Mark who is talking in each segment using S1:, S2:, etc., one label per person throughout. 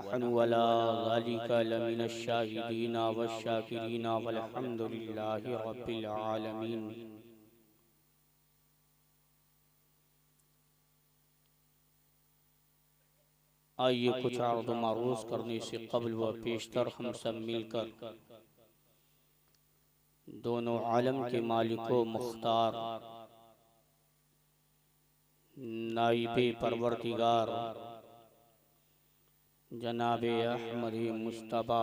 S1: नहनु अला ज़ालिका लमिनश शाहिदीन वश्शाकिरीन वल्हम्दुलिल्लाहि रब्बिल आलमीन। आइए कुछ अर्ज़ मारूज़ करने से कब्ल व पेशतर हम सब मिलकर दोनों आलम के मालिको मुख्तार नाइबे परवरदिगार जनाबे अहमद मुस्तफ़ा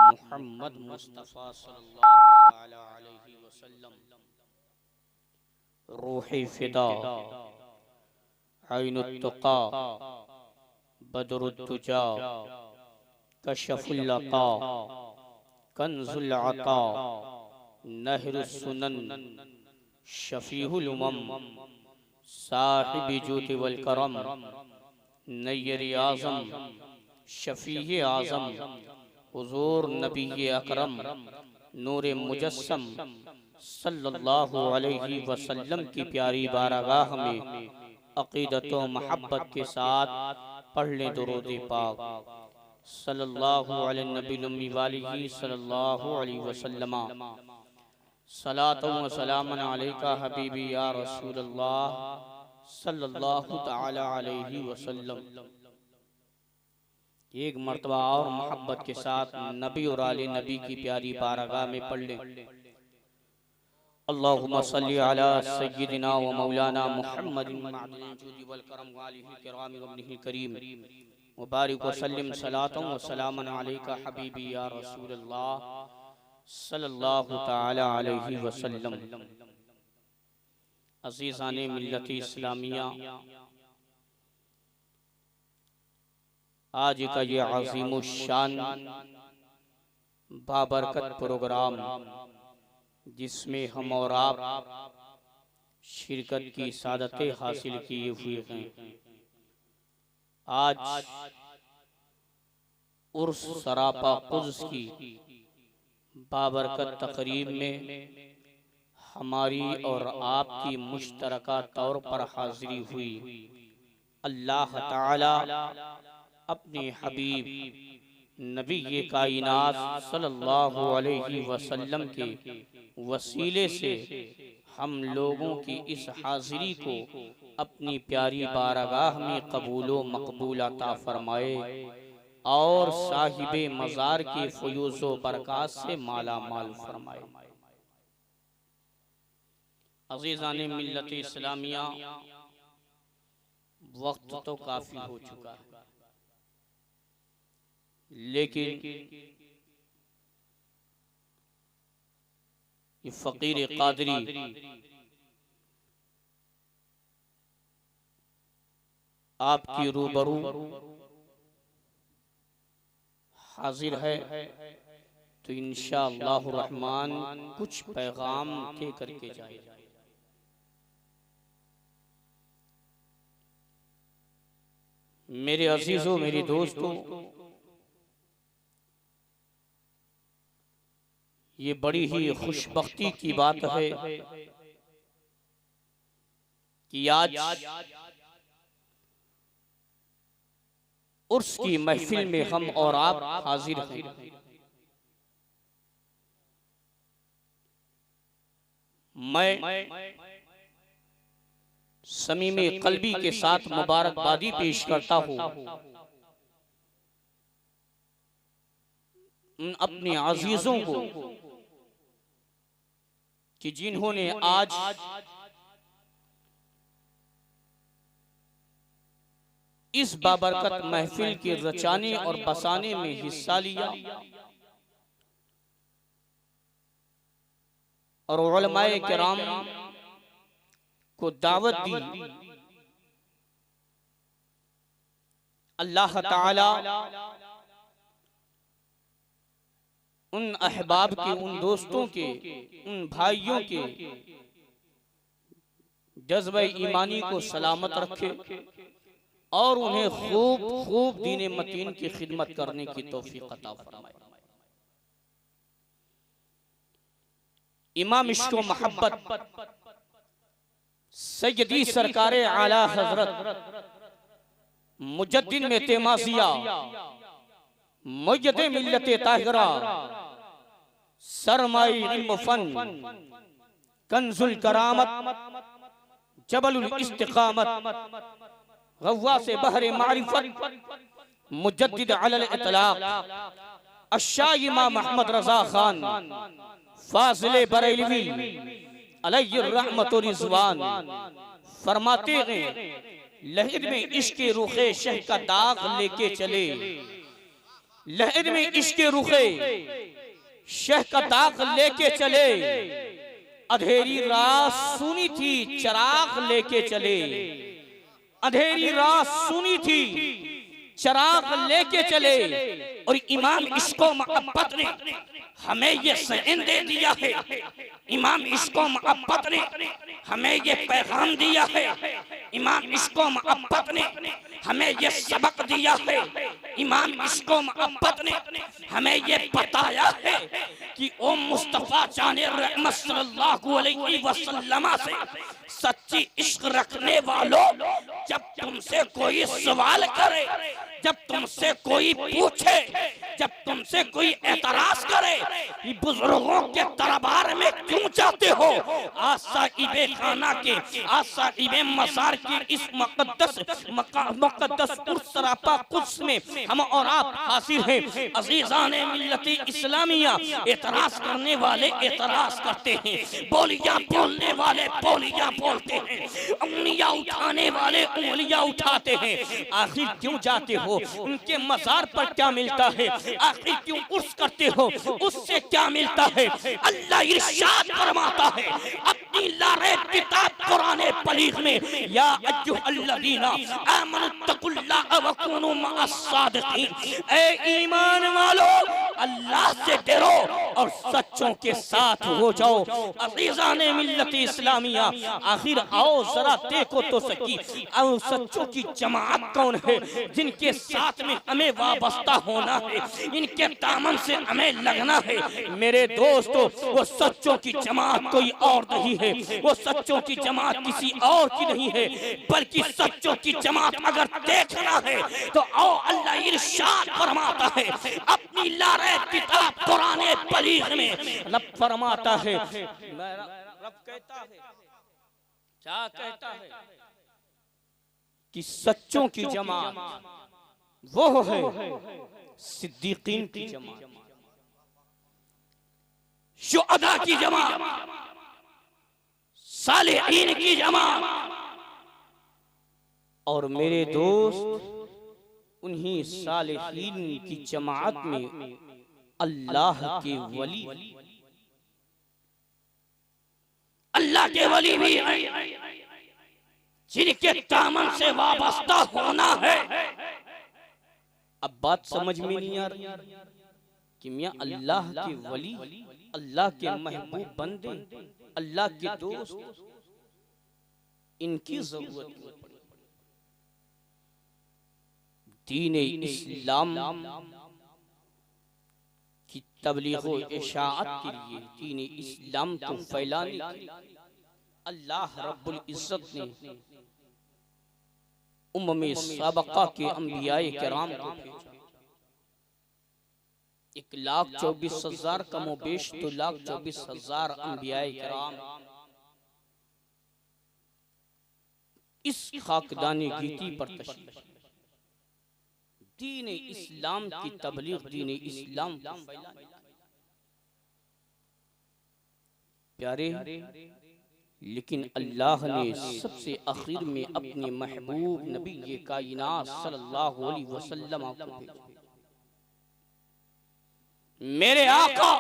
S1: मुहम्मद मुस्तफ़ा सल्लल्लाहु अलैहि वसल्लम रूही फिदा ऐनुत तुक़ा बदरुद दुजा कशफुल लक़ा कंजुल अता नहरुस सुनन शफीहुल उमम साहिब जूद वल करम नय्यर आज़म शफीह आज़म हुज़ूर नबी अकरम नूर मुजस्सम सल्लल्लाहु अलैहि वसल्लम की प्यारी बारगाह में अक़ीदत व महब्बत के साथ पढ़ लें दुरूद पाक सल्लल्लाहु अलैहि नबी उम्मी वालिही सल्लल्लाहु अलैहि वसल्लम। सलातो व सलामन अलैका हबीबी या रसूलल्लाह सल्लल्लाहु तआला अलैहि वसल्लम। एक मर्तबा और मोहब्बत के साथ नबी और आले नबी की प्यारी बारगाह में पढ़ लें। अल्लाहुम्मा सल्ली अला सय्यिदिना व मौलाना मुहम्मदिन मअदिल जूदि वल करम व आलिहि किराम व इब्निहिल करीम व बारिक व सल्लिम सलातन व सलामन अलैका हबीबी या रसूलल्लाह सल्लल्लाहु तआला अलैहि वसल्लम। अज़ीज़ाने मिल्लत इस्लामिया, आज का ये अज़ीमुश्शान बाबरकत प्रोग्राम जिसमें हम और आप शिरकत की सादतें हासिल किए हुए हैं, आज उर्स सरापा कुद्स की बाबरकत तकरीब में हमारी और आपकी मुश्तरका तौर पर हाजिरी हुई। अल्लाह ताला अपने हबीब नबी कायनात सल्लल्लाहु अलैहि वसल्लम के वसीले से हम लोगों की इस हाजिरी को अपनी प्यारी बारगाह में कबूलो मकबूल अता फरमाए और साहिबे मज़ार के फयूज़ो बरक़ात से माला माल फरमाए। अज़ीज़ाने मिल्लत इस्लामिया, वक्त तो काफ़ी हो चुका है, लेकिन ये फ़कीर क़ादरी आपकी रूबरू हाजिर है, तो इंशाअल्लाह रहमान कुछ पैगाम के करके जाएगा। मेरे अजीजों, मेरे दोस्तों, ये बड़ी ही खुशबख्ती की बात है कि आज उर्स की महफिल में हम और आप हाजिर हैं। मैं समीमे कल्बी के साथ मुबारकबादी पेश करता हूँ उन अपने अजीजों को कि जिन्होंने आज इस बाबरकत महफिल के रचाने और बसाने में हिस्सा लिया और उलमाए किराम को दावत दी। अल्लाह ताला उन अहबाब के, उन दोस्तों के, उन भाइयों के जज्बे ईमानी को सलामत रखे और उन्हें खूब खूब दीन मतीन की खिदमत करने की तौफीक अता फरमाए। इमाम इश्क़ व मोहब्बत सैयदी सरकारे आला हजरत मुजद्दिद में तेमासिया, मुजद्दिद मिल्लत ताहिरा, सरमाई इल्म फन, कंजुल करामत, जबलुल इस्तिकामत, गव्वासे बहरे मारिफत, मुजद्दिद अलल इतलाक, अशाह इमाम अहमद रजा खान फाजिले बरेलवी अलैहि रहमत व रिज़वान फरमाते हैं, लहर में इश्क रुखे शह का दाग लेके चले, लहर में इश्क रुखे शह का दाग लेके चले, अंधेरी रात सुनी थी चिराग लेके चले, अंधेरी रात सुनी थी चिराग लेके चले। और इमाम इश्को मोहब्बत ने हमें ये सहन दे दिया है, इमाम इश्को मोहब्बत ने हमें ये पैगाम दिया है, इमाम इश्को मोहब्बत ने हमें ये सबक दिया है, इमाम इश्को मोहब्बत ने हमें ये बताया है कि ओ मुस्तफा जाने रहमत सल्लल्लाहु अलैहि वसल्लम से सच्ची इश्क रखने वालों, जब तुमसे कोई सवाल करे, जब तुमसे कोई पूछे, जब तुमसे कोई एतराज करे कि बुजुर्गों के दरबार में क्यों जाते हो, आज साहिबे खाना के, आज साहिबे मज़ार के इस मुक़द्दस पुरसरापा कुद्स में हम और आप हाजिर हैं। अज़ीज़ाने मिल्लती इस्लामिया, एतराज करने वाले एतराज करते हैं, बोलियां बोलने वाले बोलियां बोलते हैं, उंगलियां उठाने वाले उंगलियां उठाते हैं। आखिर क्यों जाते हो, उनके मज़ार पर क्या मिलता है, आखिर क्यों उर्स करते हो, उससे क्या मिलता है। अल्लाह इरशाद फरमाता है अपनी लारे किताब कुरान पलीग में, या अय्युहल्लज़ीना आमनुत्तकुल्लाह व कूनू मअस-सादिकीन, ए ईमान वालों अल्लाह से डरो और सच्चों के साथ हो जाओ। अज़ीज़ाने मिल्लत इस्लामिया, आखिर आओ जरा देखो तो सकी, आओ सच्चों की जमात कौन है जिनके साथ में हमें वाबस्ता होना है, इनके दामन से हमें लगना है। मेरे दोस्तों, वो सच्चों की जमात कोई और नहीं है, वो सच्चों की जमात किसी और की नहीं है, बल्कि सच्चों की जमात अगर देखना है तो आओ, अल्लाह इरशाद फरमाता है अपनी लारे किताब कुरान पलीग में, रब फरमाता है, रब कहता है, क्या कहता है कि सच्चों की जमात वो है सिद्दीकीन की जमात, शुहदा की जमात, सालिहीन की जमात। और मेरे दोस्त, उन्हीं सालिहीन की जमात में अल्लाह के वली, अल्लाह के वली भी हैं जिनके दामन से वाबस्ता होना है। अब बात समझ में नहीं आ रही कि मियां अल्लाह के वली, अल्लाह के महबूब बंदे, अल्लाह के दोस्त, इनकी जरूरत दीन इस्लाम की तबलीग व इशाअत के लिए, दीन इस्लाम को फैलाने के लिए अल्लाह रब्बुल इज्जत ने उम्मे साबका के अंबियाए किराम को भेजा। 1,24,000 कमोबेश 2,24,000 अंबियाए किराम इस खाकदानी गीती पर तशरीफ, दीन इस्लाम की तबलीग, दीन इस्लाम को फैलाने। प्यारे, लेकिन अल्लाह ने सबसे आखिर में अपने महबूब नबी ये कायनात सल्लल्लाहु अलैहि वसल्लम को भेजा। मेरे आका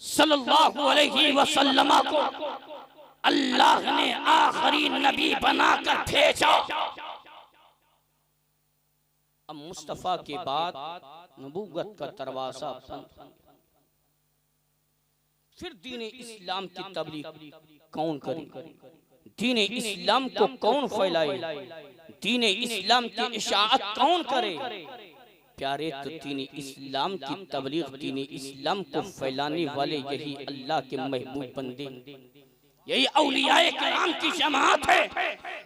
S1: सल्लल्लाहु अलैहि वसल्लम को अल्लाह ने आखिरी नबी बनाकर भेजा। अब मुस्तफा के बाद नबूवत का दरवाजा बंद। फिर दीन इस्लाम की तबलीग कौन करे, दीन इस्लाम को कौन फैलाए, दीन इस्लाम की इशाअत कौन करे। प्यारे, तो दीन इस्लाम की तबलीग, दीन इस्लाम को फैलाने वाले यही अल्लाह के महबूब बंदे, यही औलियाए किराम की जमात है,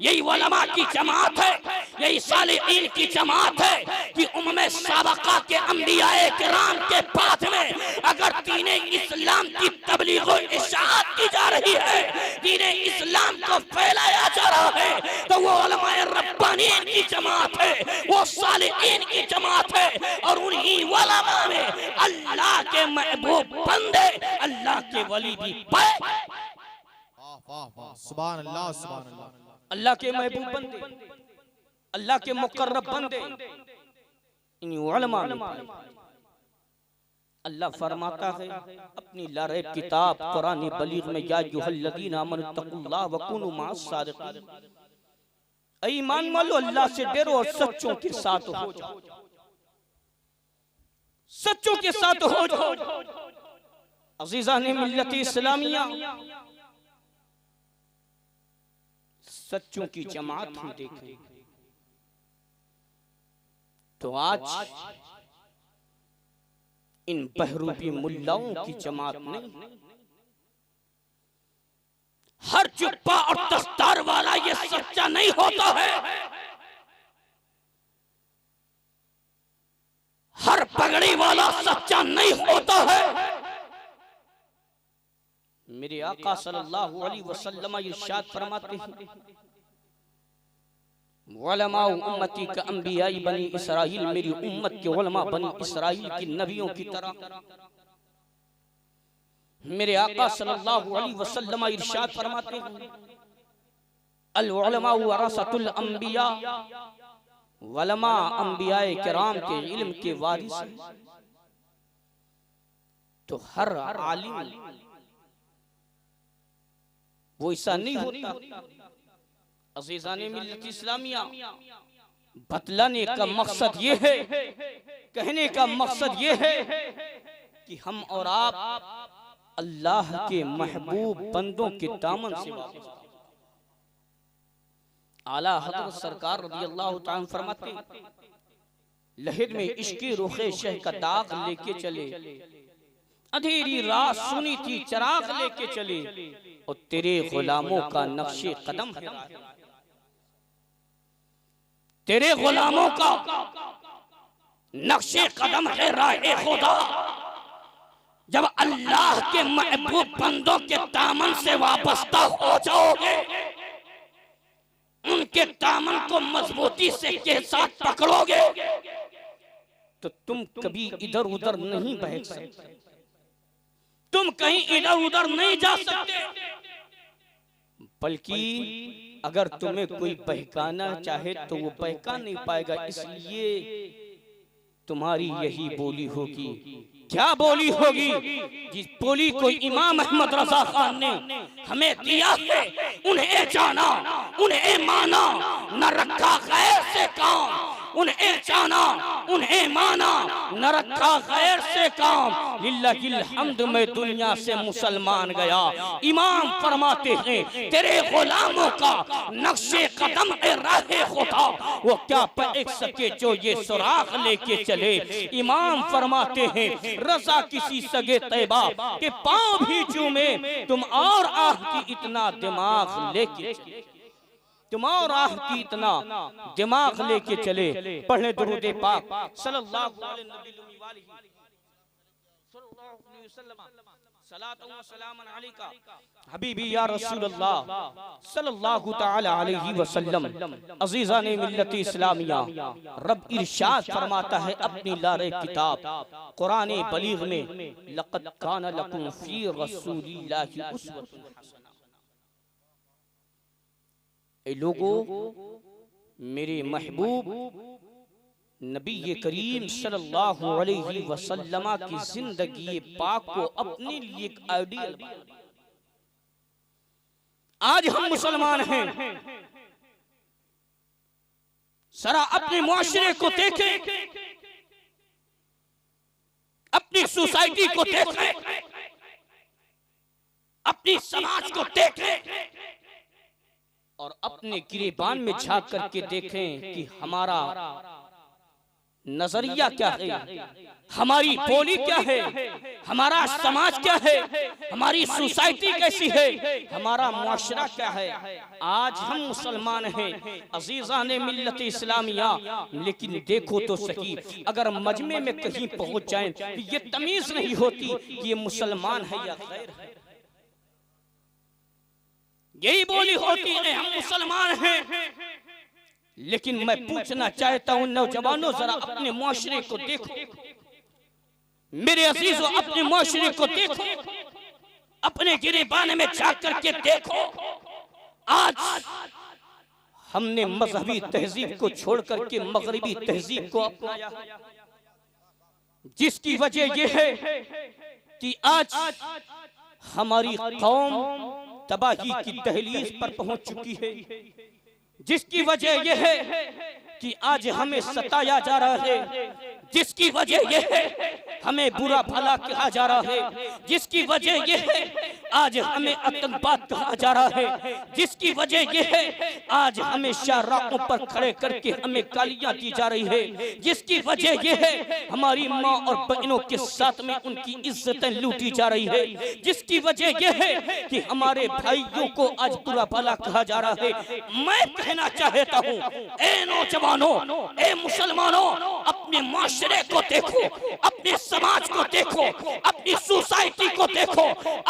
S1: यही उलमा की जमात है, यही सालिहीन की जमात है कि उम्मे साबका के अंबियाए किराम के बाद में अगर दीने इस्लाम की तबलीग व इशाअत की जा रही है, दीने इस्लाम को फैलाया जा रहा है, तो वो उलमाए रब्बानीन की जमात है, वो सालिहीन की जमात है। और उन्हीं उलमा में अल्लाह के महबूब बंदे, अल्लाह के वली भी पाए।
S2: सुभान अल्लाह, सुभान अल्लाह।
S1: अल्लाह के महबूब बंदे, अल्लाह के मुकर्रब बंदे इन उलमा में पाए। अल्लाह फरमाता है अपनी लारैब किताब कुरान बलीग में, या अय्युहल्लज़ीना आमनू तक़ुल्लाह व कुनू मअस सादिक़ीन, ईमान वालो अल्लाह से डरो और सच्चों के साथ हो जाओ, सच्चों के साथ हो जाओ। अज़ीज़ान मिल्लत इस्लामिया, सच्चों की जमात हम देखें तो आज इन बहरूपी मुल्लाओं की जमात नहीं, हर जुब्बा और दस्तार वाला ये सच्चा नहीं होता है, हर पगड़ी वाला सच्चा नहीं होता है। मेरे आका सल्लल्लाहु अलैहि वसल्लम इरशाद फरमाते हैं, उलमा उम्मती का अंबियाई बनी इसराइल, मेरी उम्मत के उलमा बनी इसराइल की नबियों की तरह। मेरे आका सल्लल्लाहु अलैहि वसल्लम इरशाद फरमाते हैं, अल उलमा वरसतुल अंबिया, उलमा अंबियाए किराम के इल्म के वारिस हैं। तो हर आलिम वो ऐसा नहीं होता। अज़ीज़ाने मिल्लत इस्लामिया, बतलाने का मकसद ये है, कहने का मकसद ये है कि हम और आप अल्लाह के महबूब बंदों के दामन से वाबस्ता। आला हज़रत सरकार रज़ी अल्लाह तआला फरमाते, लहद में इश्क़े रुखे शह का दाग लेके चले, अंधेरी रात सुनी थी चिराग लेके चले, और तेरे गुलामों का नक्शे कदम है, तेरे गुलामों का नक्शे कदम है राहे खुदा। जब अल्लाह के महबूब बंदों के दामन से वाबस्ता हो जाओगे, उनके दामन को मजबूती से के साथ पकड़ोगे, तो तुम कभी इधर उधर नहीं बहक सकते, तुम कहीं इधर उधर नहीं जा सकते। बल्कि अगर तुम्हें कोई बहकाना चाहे तो वो बहका नहीं पाएगा, इसलिए तुम्हारी यही बोली होगी। क्या बोली होगी? जिस बोली को इमाम अहमद रजा खान ने हमें दिया है, उन्हें जाना, उन्हें माना, न रखा गैर से काम, उन्हें जाना, उन्हें माना, न रखा गैर से काम। लिल्लाहिल हम्द, मैं दुनिया से मुसलमान गया। इमाम फरमाते हैं तेरे गुलामों का नक्शे कदम ए राहे खुदा, वो क्या पलट सके जो ये सुराख लेके चले। इमाम फरमाते हैं रजा किसी सगे तैबा के पांव भी चूमे, तुम और आह की इतना दिमाग लेके चले, तुम और आह की इतना दिमाग लेके चले। पढ़े दुरूद पाक सल्लल्लाहु अलैहि वसल्लम, सलातु व सलामन अलैका हबीबी या रसूल अल्लाह सल्लल्लाहु तआला अलैहि वसल्लम। अज़ीज़ाने मिल्लत इस्लामिया, रब इरशाद फरमाता है अपनी लारे किताब कुरान बलीग में, लक़द कान लकुम फी रसूलिल्लाहि उस्वतुन हसना। ए लोगो, मेरे महबूब नबी करीम सल्लल्लाहु अलैहि वसल्लम की जिंदगी पाक को अपने लिए एक आइडियल बनाया। आज हम मुसलमान हैं, जरा अपने मुआशरे को देखें, अपनी सोसाइटी को देखें, अपनी समाज को देखें, और अपने गिरेबान में झांक करके देखें कि हमारा नजरिया क्या है, हमारी बोली क्या है, हमारा समाज क्या है, हमारी सोसाइटी कैसी है, हमारा मुआशरा क्या है। आज हम मुसलमान हैं अजीज़ान मिल्लत इस्लामिया, लेकिन देखो तो सही, अगर मजमे में कहीं पहुंच जाएं ये तमीज नहीं होती कि ये मुसलमान है या गैर है। यही बोली होती है हम मुसलमान हैं। लेकिन मैं पूछना चाहता हूं नौजवानों, जरा अपने मुआशरे को देखो, मेरे अजीजों अपने मुआशरे को देखो, अपने गिरेबान में जाकर के देखो। आज हमने मजहबी तहजीब को छोड़ करके मगरबी तहजीब को अपनाया, जिसकी वजह यह है कि आज हमारी कौम तबाही की दहलीज पर पहुंच चुकी है, जिसकी वजह यह है कि आज हमें सताया जा रहा है, जिसकी वजह यह है हमें बुरा भला कहा जा रहा है, जिसकी वजह यह है आज हमें आतंकवाद कहा जा रहा है, जिसकी वजह यह है आज हमें शाहराहों पर खड़े करके हमें गालियां दी जा रही है, जिसकी वजह यह है हमारी माँ और बहनों के साथ में उनकी इज्जतें लूटी जा रही है, जिसकी वजह यह है कि हमारे भाइयों को आज बुरा भला कहा जा रहा है। मैं कहना चाहता हूँ, ए नौजवानों, ए मुसलमानों, अपने माशरे को देखो, अपने समाज को देखो, अपनी सोसाइटी को देखो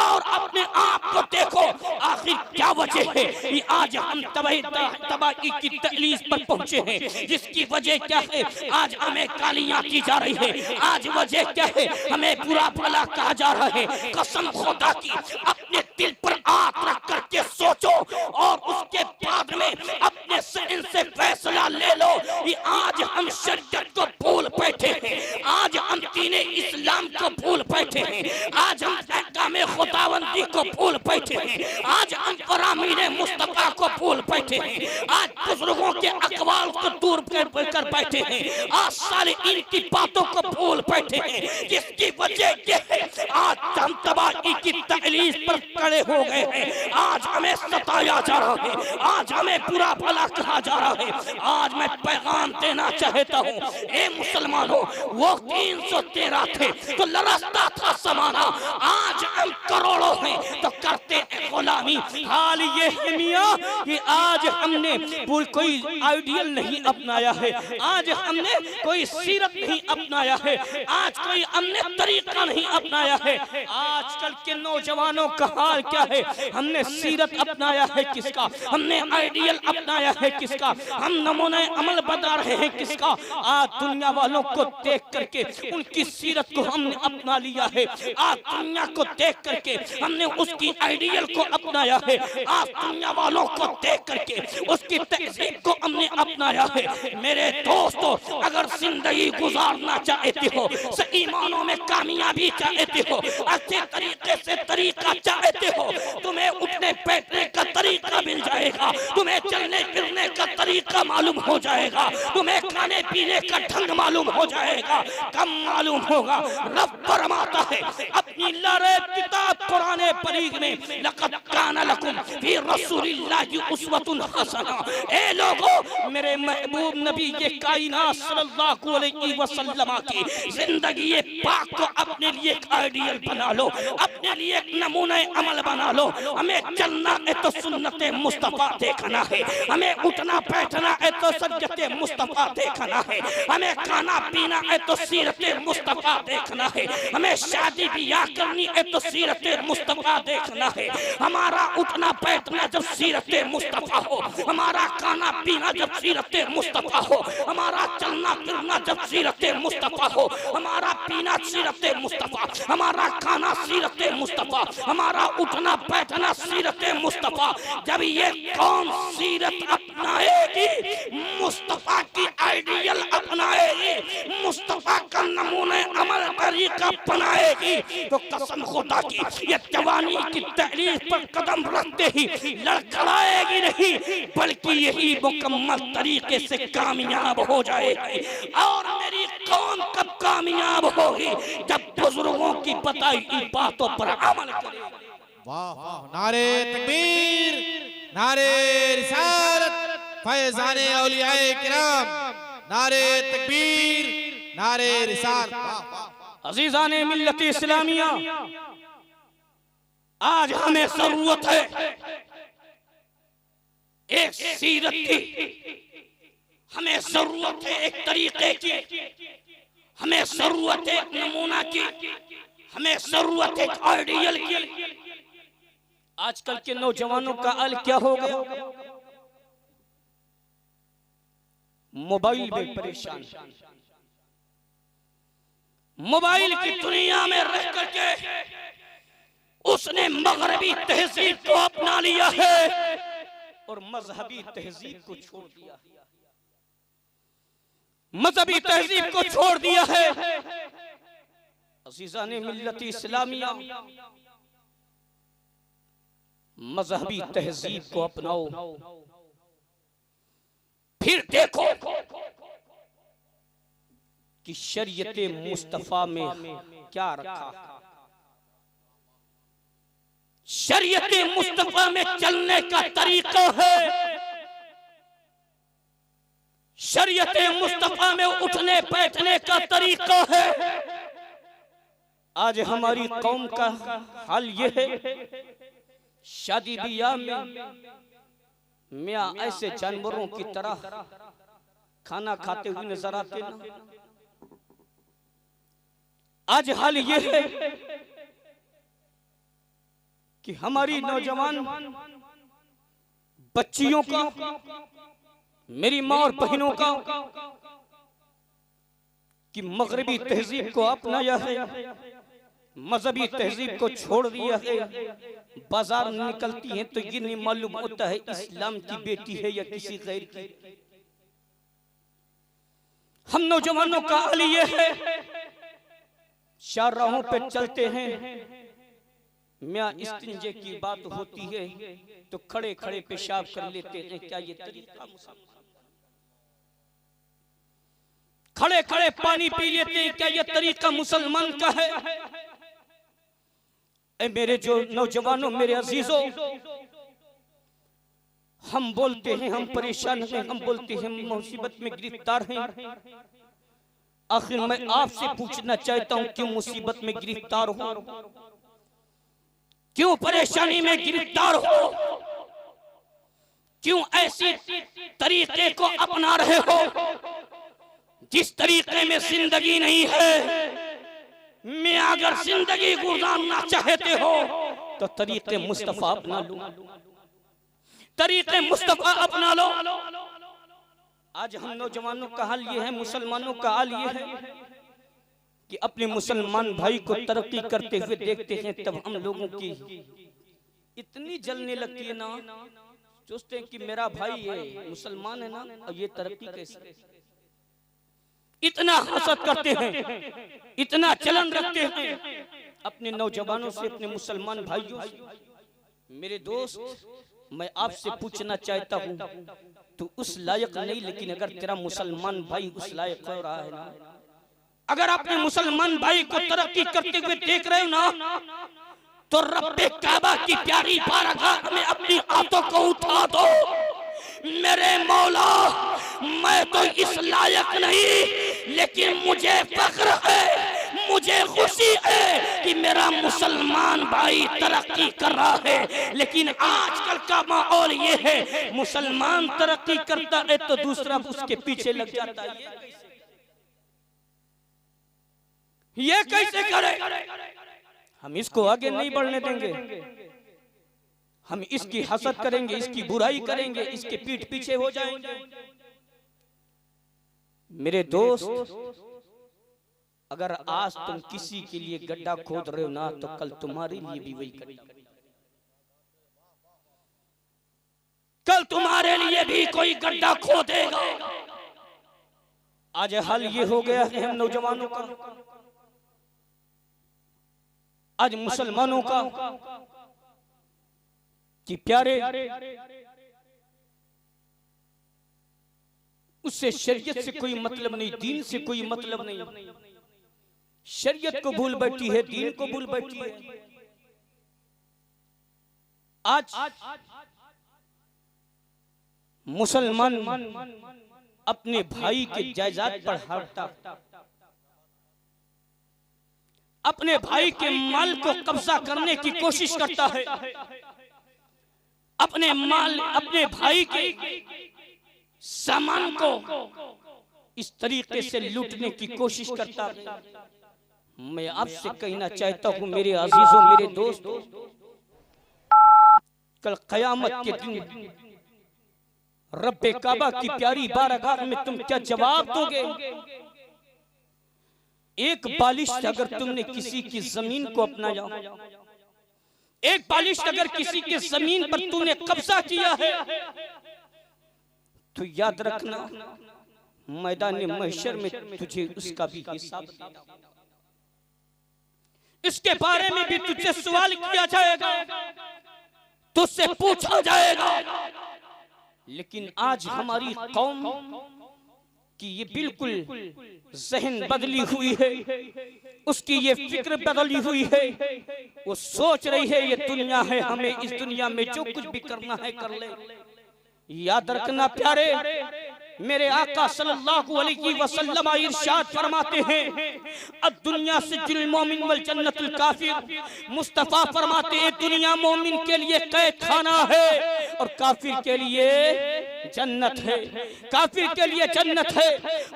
S1: और अपने आप को देखो। आखिर क्या वजह है कि आज हम तबाही की दहलीज पर पहुंचे हैं, जिसकी वजह क्या है आज हमें गालियां दी जा रही है, आज वजह क्या है हमें बुरा भला कहा जा रहा है। कसम खुदा की अपने दिल पर आंख रख करके सोचो और उसके बाद में अपने सहन से फैसला ले लो कि आज हम शरीयत को भूल बैठे हैं, आज हम दीन इस्लाम को भूल बैठे हैं, आज हम अहकामे खुदावंदी को भूल बैठे हैं, आज हम फरामीन मुस्तफा को भूल बैठे हैं, आज बुजुर्गों के अक़वाल को दूर कर बैठे हैं, आज सारे इनकी बातों को भूल बैठे हैं, जिसकी वजह यह है आज हम तबाही की दहलीज पर खड़े हो गए हैं। आज हमें सताया जा रहा है, आज हमें बुरा भला कहा जा रहा है। आज मैं पैगाम देना चाहता हूँ, ए मुसलमानों, वो 313 थे तो लरसता था समाना, आज हम करोड़ों हैं तो करते हैं गुलामी। हाल ये है मियाँ कि आज हमने कोई आइडियल नहीं अपनाया है, आज हमने कोई सीरत नहीं अपनाया है, आज कोई हमने तरीका नहीं अपनाया है। आजकल के नौजवानों का हाल क्या है, हमने सीरत अपनाया है किसका, हमने आइडियल अपनाया है किसका, हम नमूने अमल बता रहे हैं किसका। आज दुनिया वालों को देख करके उनकी सीरत को हमने अपना लिया है, आज दुनिया को देख करके हमने उसकी आइडियल को अपनाया है, आज दुनिया वालों को देख करके उसकी तहजीब को हमने अपनाया है। मेरे दोस्तों, अगर जिंदगी गुजारना चाहते हो, सही मानों में कामयाबी चाहते हो, अच्छे तरीके से तरीका चाहते हो, तुम्हें उठने बैठने का तरीका मिल जाएगा, तुम्हें चलने फिरने का तरीका मालूम हो जाएगा, तुम्हें खाने पीने का ढंग मालूम हो जाएगा, कम मालूम होगा। रब फरमाता है अपनी लारे किताब कुरान परीग में, लक़द काना लकुम फी रसूलिल्लाहि उस्वतुन हसना। ए लोगों, मेरे महबूब नबी ये कायनात सल्लल्लाहु अलैहि वसल्लम की जिंदगी पाक को अपने लिए एक आइडियल बना लो, अपने लिए एक नमूने अमल बना लो। हमें चलना है तो सुन्नत मुस्तफा देखना है, हमें उठना बैठना है तो सज्जत मुस्तफा देखना है, हमें खाना पीना है तो सीरत मुस्तफा देखना है, हमें शादी ब्याह करनी है तो सीरत मुस्तफा देखना है। हमारा उठना बैठना जब सीरत मुस्तफा हो, हमारा खाना पीना जब सीरत मुस्तफा हो, हमारा चलना फिरना जब सीरत मुस्तफा हो, हमारा पीना सीरत मुस्तफा, हमारा खाना सीरत मुस्तफा, हमारा उठना बैठना सीरत मुस्तफा। जब ये कौम सीरत अपनाएगी, मुस्तफा की आइडियल अपनाएगी, मुस्तफा का नमूने अमल तरीका अपनाएगी, तो कसम खुदा की ये जवानी की दहलीज पर कदम रखते ही लड़खड़ाएगी नहीं, बल्कि यही मुकम्मल तरीके से कामयाब हो जाएगी। और मेरी कौम कब कामयाब होगी, जब बुजुर्गों की बताई बातों पर अमल करेगी।
S2: वाह वाह, नारे तकबीर, नारे रिसालत, फैज़ाने औलियाए किराम, नारे तकबीर, नारे रिसाल।
S1: अजीजाने मिल्लत इस्लामिया, आज हमें जरूरत है एक सीरत की, हमें जरूरत है एक तरीके की, हमें जरूरत है एक नमूना की, हमें जरूरत है एक आइडियल की। आजकल के नौजवानों का हाल क्या हो गया? मोबाइल में परेशान, मोबाइल की दुनिया में रह करके उसने मगरबी तहजीब को अपना लिया है और मजहबी तहजीब को छोड़ दिया है। मजहबी तहजीब को छोड़ दिया है। अज़ीज़ाने मिल्लत इस्लामिया, मजहबी तहजीब को अपनाओ, फिर देखो कि शरीयत मुस्तफा में क्या रखा। शरीयत मुस्तफा में चलने का तरीका है, शरीयत मुस्तफा में उठने बैठने का तरीका है। आज हमारी कौम का हाल ये है, शादी ब्याह में मियां ऐसे जानवरों की तरह खाना खाते हुए नजर आते ना। आज हाल ये है कि हमारी नौजवान बच्चियों का, मेरी माँ और बहनों का, कि मगरबी तहजीब को अपनाया है, मजहबी तहजीब को छोड़ दिया है। बाजार में निकलती हैं तो ये नहीं मालूम होता है इस्लाम की बेटी है या किसी गैर की। हम नौजवानों का हाल ये है, शाहराहों पे चलते हैं, मियां इस्तिंजे की बात होती है तो खड़े खड़े पेशाब कर लेते हैं। क्या ये तरीका? खड़े खड़े पानी पी लेते हैं, क्या ये तरीका मुसलमान का है? ए मेरे जो नौजवानों, मेरे अजीजों, हम बोलते हैं हम परेशान हैं, हम बोलते हैं मुसीबत में गिरफ्तार हैं। आखिर मैं आपसे पूछना चाहता हूं, क्यों मुसीबत में गिरफ्तार हो? क्यों परेशानी में गिरफ्तार हो? क्यों ऐसी तरीके को अपना रहे हो जिस तरीके में जिंदगी नहीं है? मैं अगर जिंदगी गुजारना चाहते हो तो तरीके मुस्तफा अपना लो, तरीके मुस्तफा अपना लो। आज हम नौजवानों का हाल ये है, मुसलमानों का हाल ये है कि अपने मुसलमान भाई को तरक्की करते हुए देखते हैं तब हम लोगों की इतनी जलने लगती है ना, सोचते हैं कि मेरा भाई है, मुसलमान है ना, और ये तरक्की कैसे? इतना हसद करते हैं, इतना चलन रखते हैं अपने नौजवानों से, अपने मुसलमान भाइयों से। मेरे दोस्त, मैं आपसे पूछना चाहता हूँ, तू उस लायक नहीं, लेकिन अगर तेरा मुसलमान भाई उस लायक हो रहा है ना, अगर अपने मुसलमान भाई को तरक्की करते हुए देख रहे हो ना, तो रब्बे काबा की प्यारी बारगाह में अपनी आंतों को उठा दो। मेरे मौला, मैं तो इस लायक नहीं, लेकिन मुझे फख्र है, मुझे खुशी है कि मेरा मुसलमान भाई तरक्की कर रहा है। लेकिन आजकल का माहौल ये है, मुसलमान तरक्की करता है तो दूसरा उसके पीछे लग जाता है। ये कैसे करे? हम इसको आगे नहीं बढ़ने देंगे, हम इसकी हसद करेंगे, इसकी बुराई करेंगे, इसके पीठ पीछे हो जाएंगे। मेरे दोस्त, अगर आज तुम किसी के लिए गड्ढा खोद रहे हो ना, तो कल तुम्हारे लिए भी वही करेगा, कल तुम्हारे लिए भी कोई गड्ढा खोदेगा। आज हाल ये हो गया है हम नौजवानों का, आज मुसलमानों का, कि प्यारे उससे शरीयत से कोई मतलब नहीं, दीन से कोई मतलब नहीं। शरीयत को भूल बैठी है, दीन को भूल बैठी है। आज मुसलमान अपने भाई के जायदाद पर हारता, अपने भाई के माल को कब्जा करने की कोशिश करता है, अपने भाई के सामान को इस तरीके से लूटने की कोशिश करता है। मैं आपसे कहना चाहता हूं मेरे अजीजों, मेरे दोस्तों, कल क़यामत के दिन रब्बे काबा की प्यारी बारगाह में तुम क्या जवाब दोगे? एक बालिश अगर तुमने किसी की जमीन को अपनाया, एक बालिश अगर किसी की जमीन पर तूने कब्जा किया है, तो याद रखना मैदान महशर में तुझे उसका भी हिसाब देना। इसके बारे में भी तुझे सवाल किया जाएगा, तुझसे पूछा जाएगा। लेकिन आज हमारी कौम कि ये बिल्कुल जहन बदली हुई है, उसकी ये फिक्र बदली हुई है। वो सोच रही है ये दुनिया है, हमें इस दुनिया में जो कुछ भी करना है कर ले। याद रखना प्यारे, मेरे आका सल्लल्लाहु अलैहि वसल्लम इरशाद फरमाते हैं, अद-दुनिया सिज्नुल मोमिन वल जन्नतुल काफिर। मुस्तफा फरमाते हैं दुनिया मोमिन के लिए कैद खाना है और काफिर के लिए जन्नत है, काफिर के लिए जन्नत है।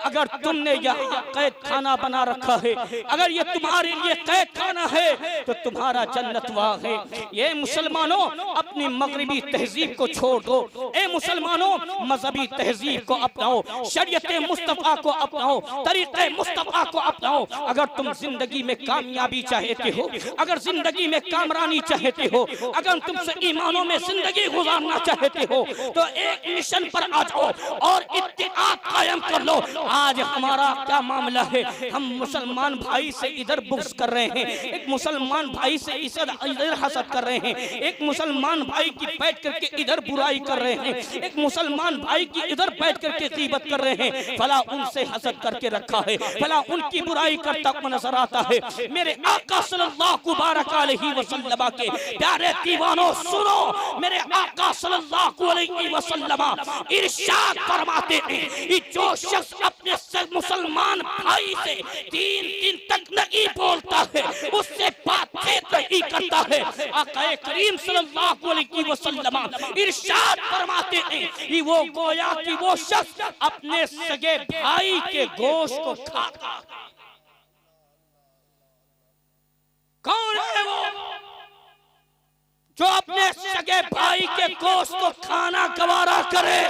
S1: अगर तुमने यहाँ कैद खाना बना रखा है, अगर ये तुम्हारे लिए कैद खाना है, तो तुम्हारा जन्नत वहाँ है। ये मुसलमानों अपनी मगरिबी तहजीब को छोड़ दो, ए मुसलमानों मजहबी तहजीब को अपनाओ, शरीयत मुस्तफा को अपनाओ, तरीक़े मुस्तफा को अपनाओ। अगर तुम जिंदगी में कामयाबी चाहते हो, अगर जिंदगी में कामरानी चाहते हो, अगर तुमसे ईमानों में जिंदगी गुजारना चाहते हो, तो एक मिशन पर आ जाओ और इत्तेफाक कायम कर लो। आज हमारा क्या मामला है? हम मुसलमान भाई से इधर बुग़्ज़ कर रहे हैं, एक मुसलमान भाई से इधर हसद कर रहे हैं, एक मुसलमान भाई की बैठ करके इधर बुराई कर रहे हैं, एक मुसलमान भाई की इधर बैठ करके गीबत कर रहे हैं। फला उनसे हसद करके रखा है, फला उनकी बुराई करता नजर आता है। मेरे आका सल्लल्लाहु अलैहि वसल्लम के प्यारे दीवानों सुनो, मेरे आका सल्लल्लाहु अलैहि वसल्लम इरशाद फरमाते हैं, जो शख्स अपने मुसलमान भाई से 3 दिन तक नहीं बोलता है, उससे बातचीत नहीं करता है, आका करीम सल्लल्लाहु अलैहि वसल्लम इरशाद फरमाते हैं कि वो गोया कि वो शख्स अपने सगे भाई के गोश्त को खाता है। कौन है वो जो अपने सगे भाई के गोश्त को खाना गवारा करे?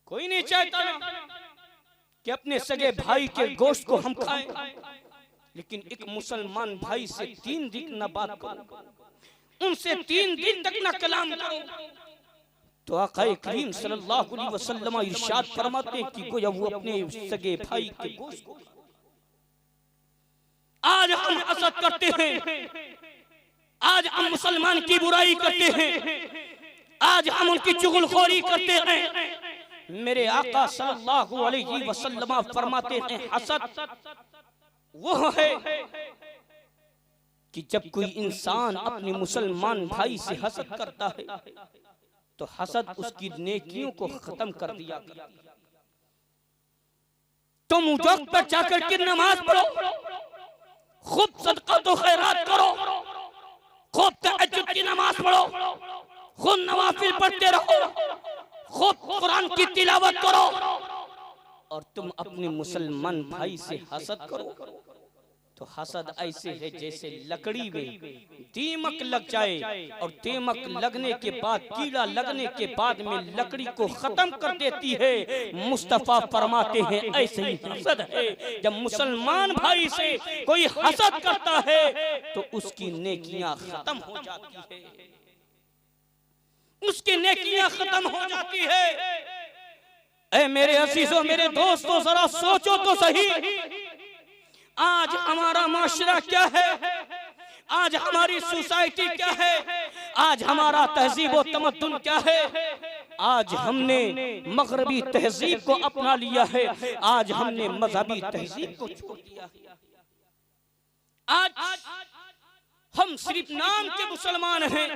S1: कोई नहीं चाहता ना कि अपने सगे भाई के गोश्त को हम खाएं, लेकिन एक मुसलमान भाई से 3 दिन न बात करो, उनसे 3 दिन तक न कलाम करो, तो आका करीम सल्लल्लाहु अलैहि वसल्लम इरशाद फरमाते हैं कि गोया वो अपने सगे भाई के गोश्त को। आज हम हसद करते हैं, आज हम मुसलमान की बुराई करते हैं, आज हम उनकी चुगलखोरी करते हैं। मेरे आका सल्लल्लाहु अलैहि वसल्लम फरमाते हैं हसद वो है कि जब कोई इंसान अपने मुसलमान भाई से हसद करता है, तो हसद उसकी नेकियों को खत्म कर दिया करती है। तुम वक्त पर जाकर के नमाज पढ़ो, खूब सदका तो खैरात करो, खूब तहज्जुद की नमाज पढ़ो, खूब नवाफिल पढ़ते रहो, खूब कुरान की तिलावत करो, और तुम अपने मुसलमान भाई से हसद करो, तो हसद ऐसे है जैसे लकड़ी में दीमक लग जाए, और दीमक लगने के बाद, कीड़ा लगने के बाद में लकड़ी को खत्म कर देती है। मुस्तफा फरमाते हैं ऐसे ही हसद है। जब मुसलमान भाई से कोई हसद करता है तो उसकी नेकियां खत्म हो जाती है, उसकी नेकियां खत्म हो जाती है। ऐ मेरे अजीजों, मेरे दोस्तों, जरा सोचो तो सही, आज हमारा माशरा क्या है, आज हमारी सोसाइटी क्या है, आज हमारा तहजीब और तमद्दुन क्या है। आज हमने मगरबी तहजीब को अपना लिया है, आज हमने मजहबी तहजीब को छोड़ दिया है। आज हम सिर्फ नाम के मुसलमान हैं,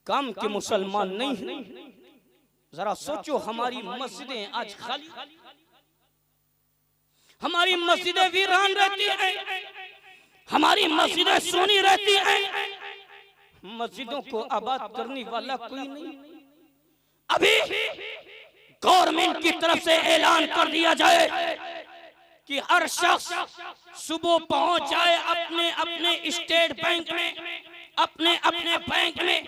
S1: काम के मुसलमान नहीं हैं। जरा सोचो, हमारी मस्जिदें आज खाली, हमारी मस्जिदें वीरान रहती हैं, हमारी मस्जिदें सुनी रहती हैं, मस्जिदों को आबाद करने वाला कोई नहीं। अभी गवर्नमेंट की तरफ से ऐलान कर दिया जाए कि हर शख्स सुबह पहुंच जाए अपने अपने स्टेट बैंक में, अपने अपने बैंक में,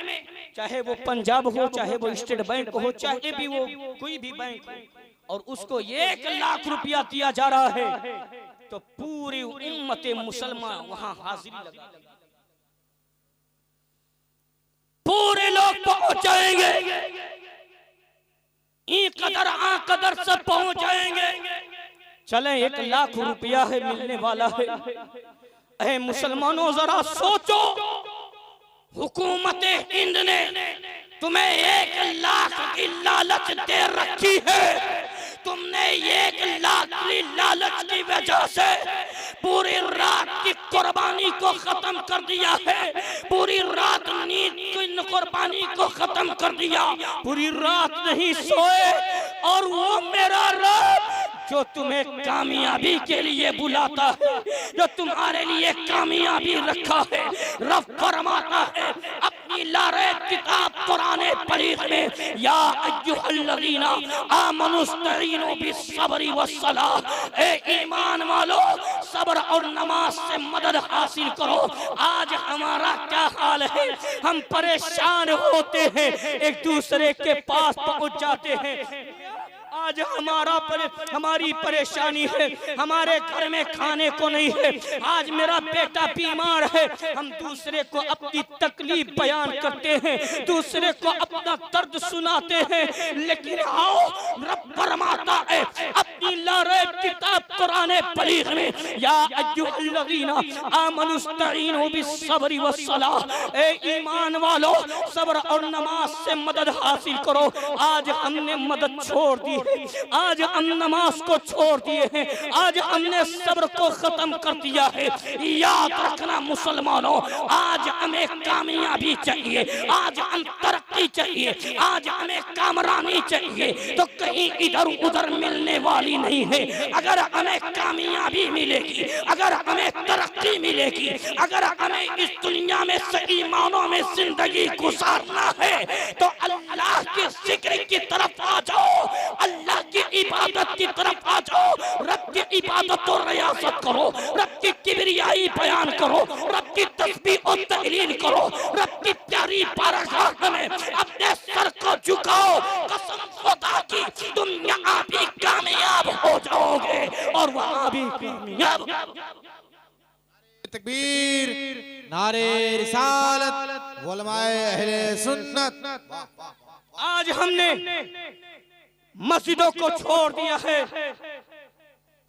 S1: चाहे वो पंजाब हो, चाहे वो स्टेट बैंक हो, चाहे भी वो कोई भी बैंक हो, और उसको 1 लाख रुपया दिया जा रहा है, तो पूरी उम्मत मुसलमान वहां हाजिरी लगा, पूरे लोग पहुंच जाएंगे, ई कदर आ कदर सब पहुंच जाएंगे। चले 1 लाख रुपया है मिलने वाला है। अरे मुसलमानों जरा सोचो, हुकूमत हिंद ने तुम्हें 1 लाख की लालच दे रखी है, तुमने 1 लाख की लालच की वजह से पूरी रात की कुर्बानी को खत्म कर दिया है, पूरी रात नींद की कुर्बानी को खत्म कर दिया, पूरी रात नहीं सोए, और वो मेरा रब जो तुम्हें कामयाबी के लिए बुलाता है, जो तुम्हारे लिए कामयाबी रखा है, रब फरमाता है अपनी लारे किताब कुराने परीख में, या अय्युहल्लज़ीना आमनुस्तईनु बिस्सब्रि वस्सलाह, ए ईमान वालो सब्र और नमाज से मदद हासिल करो। आज हमारा क्या हाल है, हम परेशान होते हैं, एक दूसरे के पास पहुंच जाते हैं। आज हमारी परेशानी है, हमारे घर में खाने को नहीं है, आज मेरा बेटा बीमार है, हम दूसरे को अपनी तकलीफ बयान करते हैं, दूसरे को अपना दर्द सुनाते हैं, लेकिन आओ रब फरमाता है अपनी लारे किताब कुरान परीख में, या अय्युहल्लज़ीना आमनुस्तईनु बिस्सब्रि वस्सलाह, ए ईमान वालो सब्र और नमाज से मदद हासिल करो। आज हमने मदद छोड़ दी, आज हम नमाज को छोड़ दिए हैं, आज हमने सब्र को खत्म कर दिया है। याद रखना मुसलमानों, आज हमें कामयाबी चाहिए, आज हम तरक्की चाहिए, आज हमें कामरानी चाहिए, तो कहीं इधर उधर मिलने वाली नहीं है। अगर हमें कामयाबी मिलेगी, अगर हमें तरक्की मिलेगी, अगर हमें इस दुनिया में सही मानों में जिंदगी गुजारना है, तो अल्लाह के जिक्र की तरफ आ जाओ, अल्लाह की इबादत की तरफ आ जाओ, रब की इबादत और रियासत करो, रब की किबरियाई बयान करो, रब की तस्बीह और तहलील करो, रब की प्यारी बारगाह में अपने सर को झुकाओ। कसम खुदा की तुम यहाँ भी कामयाब हो जाओगे और वहाँ भी कामयाब।
S2: तकबीर, नारे रिसालत, उलमाए अहले सुन्नत।
S1: आज हमने मस्जिदों को छोड़ दिया है,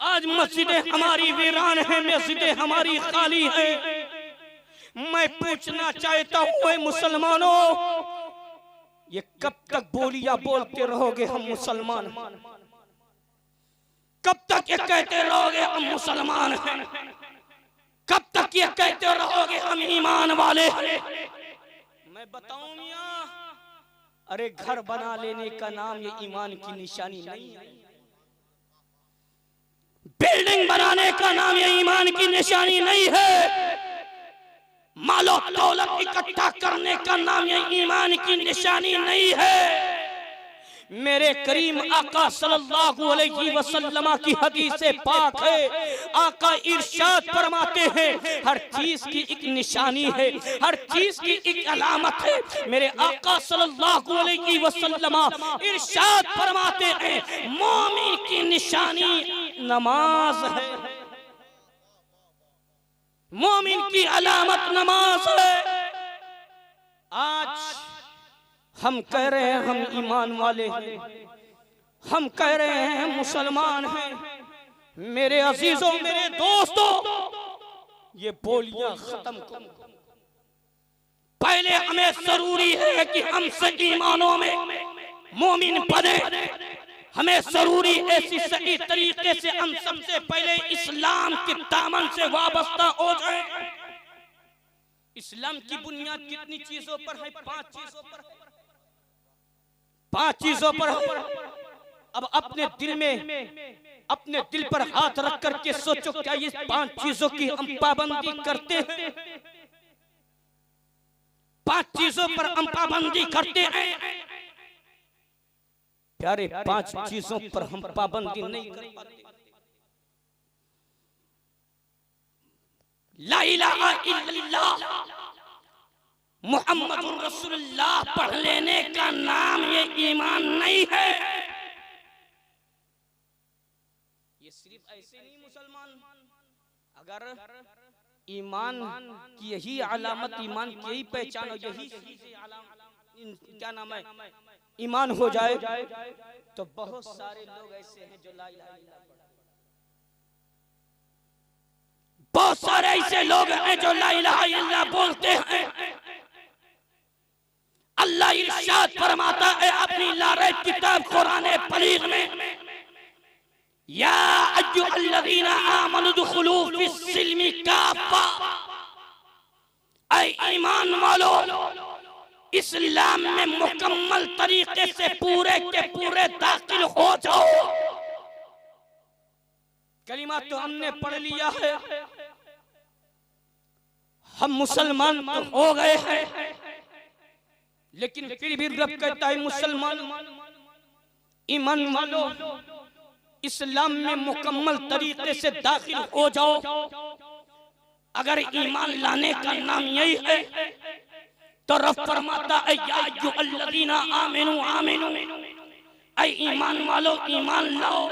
S1: आज मस्जिदें हमारी वीरान हैं, मस्जिदें हमारी खाली हैं। मैं पूछना चाहता हूँ मुसलमानों, ये कब तक बोलियां बोलते रहोगे हम मुसलमान? कब तक ये कहते रहोगे हम मुसलमान हैं? कब तक ये कहते रहोगे हम ईमान वाले? मैं बताऊं मियां, अरे घर बना लेने का नाम ये ईमान की निशानी नहीं है, बिल्डिंग बनाने का नाम ये ईमान की निशानी नहीं है, मालो दौलत इकट्ठा करने का नाम ये ईमान की निशानी नहीं है। मेरे करीम आका सल्लल्लाहु अलैहि वसल्लम की हदीस से पाक है, आका इरशाद फरमाते हैं हर चीज की एक निशानी है, हर चीज की एक अलामत है। मेरे आका सल्लल्लाहु अलैहि वसल्लम इरशाद फरमाते हैं मोमिन की निशानी नमाज है, मोमिन की अलामत नमाज है। आज हम कह रहे हैं हम ईमान वाले हैं, हम कह रहे हैं मुसलमान हैं। मेरे अजीजों, मेरे दोस्तों, ये बोलियां खत्म करो। पहले हमें जरूरी है कि हम सही ईमानों में मोमिन बने, हमें जरूरी ऐसी सही तरीके से हम सबसे पहले इस्लाम के दामन से वाबस्ता हो जाए। इस्लाम की बुनियाद कितनी चीजों पर है? 5 चीजों पर है, 5 चीजों पर है। अब अपने दिल में अपने दिल पर हाथ रख करके सोचो, क्या ये 5 चीजों की हम पाबंदी करते हैं? 5 चीजों पर हम पाबंदी करते हैं प्यारे। 5 चीजों पर हम पाबंदी नहीं कर पाते। ला इलाहा इल्लल्लाह मुहम्मदुर रसूलुल्लाह पढ़ लेने का नाम ये ईमान नहीं है। ये सिर्फ ऐसे नहीं मुसलमान, अगर ईमान की यही अलामत, ईमान की यही पहचान, यही क्या नाम है, ईमान हो जाए तो बहुत सारे लोग ऐसे हैं जो ला इलाहा इल्लल्लाह, बहुत सारे ऐसे लोग हैं जो ला इलाहा इल्लल्लाह बोलते हैं। अल्लाह इरशाद फरमाता है अपनी लारैब किताब कुरान पलीग में, या अय्युहल्लज़ीना आमनु दुखुलू फिस्सिल्मि काफ़ा, ऐ ईमान वालो इस्लाम में मुकम्मल तरीके से पूरे के पूरे दाखिल हो जाओ। कलिमा तो हमने पढ़ लिया है, हम मुसलमान तो हो गए हैं, लेकिन फिर भी रब कहता है मुसलमान ईमान वालो इस्लाम में मुकम्मल तरीके से दाखिल हो जाओ। अगर ईमान लाने का नाम यही है तो रब फरमाता है या अय्युहल्लज़ीना आमिनू आमिनू, ऐ ईमान वालो ईमान लाओ,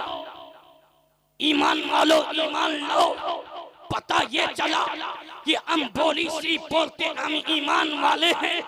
S1: ईमान वालो ईमान लाओ। पता ये चला कि हम बोली सिर्फ बोलते हम ईमान वाले हैं,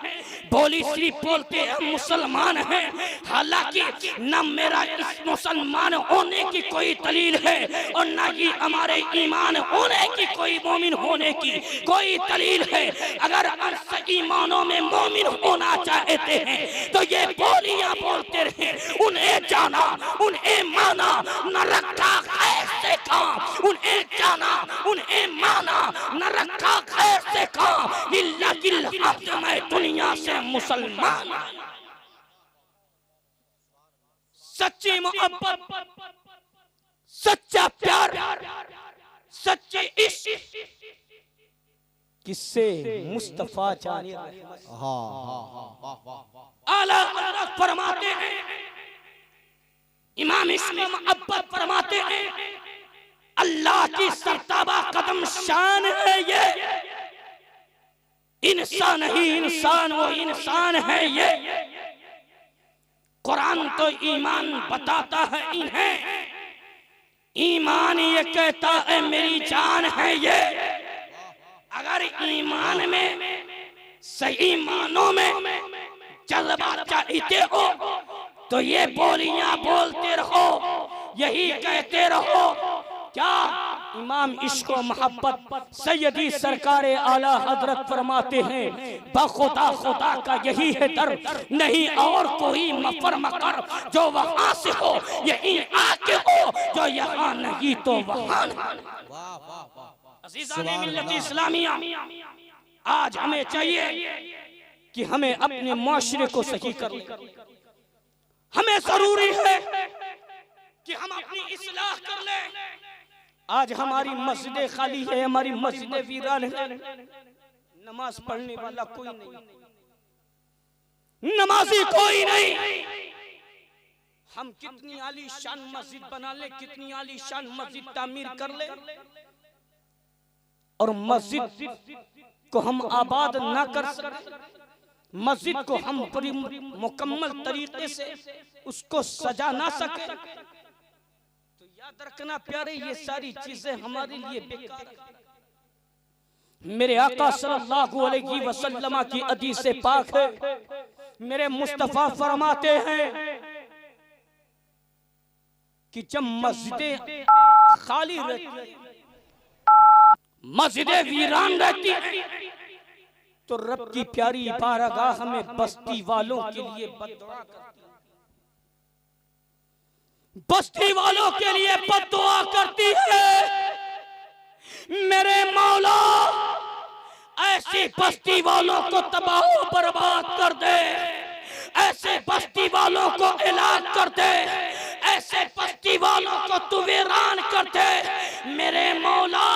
S1: बोली सिर्फ बोलते हम मुसलमान हैं, हालांकि न मेरा इस मुसलमान होने की कोई दलील है और न ही हमारे ईमान होने की कोई मोमिन होने की कोई दलील है। अगर हम सही मानों में मोमिन होना चाहते हैं तो ये बोलियां बोलते रहे, उन्हें जाना उन्हें माना, न रखा खैर से काम, उन्हें जाना उन्हें माना, न रखा खैर से काम, इल्ला किल अब्द मैं दुनिया से मुसलमान। सच्ची मोहब्बत, सच्चा प्यार, सच्चे इश्क किससे? मुस्तफा जाने आला हज़रत फरमाते हैं, इमाम इसमें मोहब्बत फरमाते हैं, अल्लाह की सरताबा कदम शान है ये, इंसान ही इंसान वो इंसान है ये। कुरान तो ईमान बताता है इन्हें, ईमान ये कहता है मेरी जान है ये। अगर ईमान में सही मानों में जज्बा चाहते हो तो ये बोलियां बोलते रहो, यही कहते रहो। क्या इमाम इश्क व मोहब्बत सैयदी सरकार आला हजरत फरमाते हैं, बखुदा खुदा का यही है दर, नहीं और कोई मफर मकर, जो वहां से हो यही आके हो, जो यहाँ नहीं तो वहां। अज़ीज़ान मिल्लत इस्लामिया, आज हमें चाहिए कि हमें अपने माशरे को सही कर लें। हमें जरूरी है कि हम अपनी इस्लाह कर लें। आज हमारी मस्जिदें खाली है, हमारी मस्जिदें वीरान है, नमाज पढ़ने वाला कोई नहीं, नमाजी कोई नहीं। हम कितनी आलीशान मस्जिद बना ले, कितनी आलीशान मस्जिद तामीर कर ले, और मस्जिद को हम आबाद ना कर सके, मस्जिद को हम पूरी मुकम्मल तरीके से उसको सजा ना सके, तो याद रखना प्यारे ये सारी चीजें हमारे लिए बेकार है। मेरे आका सल्लल्लाहु अलैहि वसल्लम की हदीस से पाक है, मेरे मुस्तफा फरमाते हैं कि जब मस्जिदें खाली रहती, मस्जिदें वीरान रहती तो रब की प्यारी बारगाह में बस्ती वालों के लिए बद्दुआ करती, बस्ती वालों के लिए बद्दुआ करती है। मेरे मौला ऐसी बस्ती वालों को तबाह बर्बाद कर दे, ऐसे बस्ती वालों को इलाज कर दे, ऐसे बस्ती वालों को तू वीरान कर दे मेरे मौला।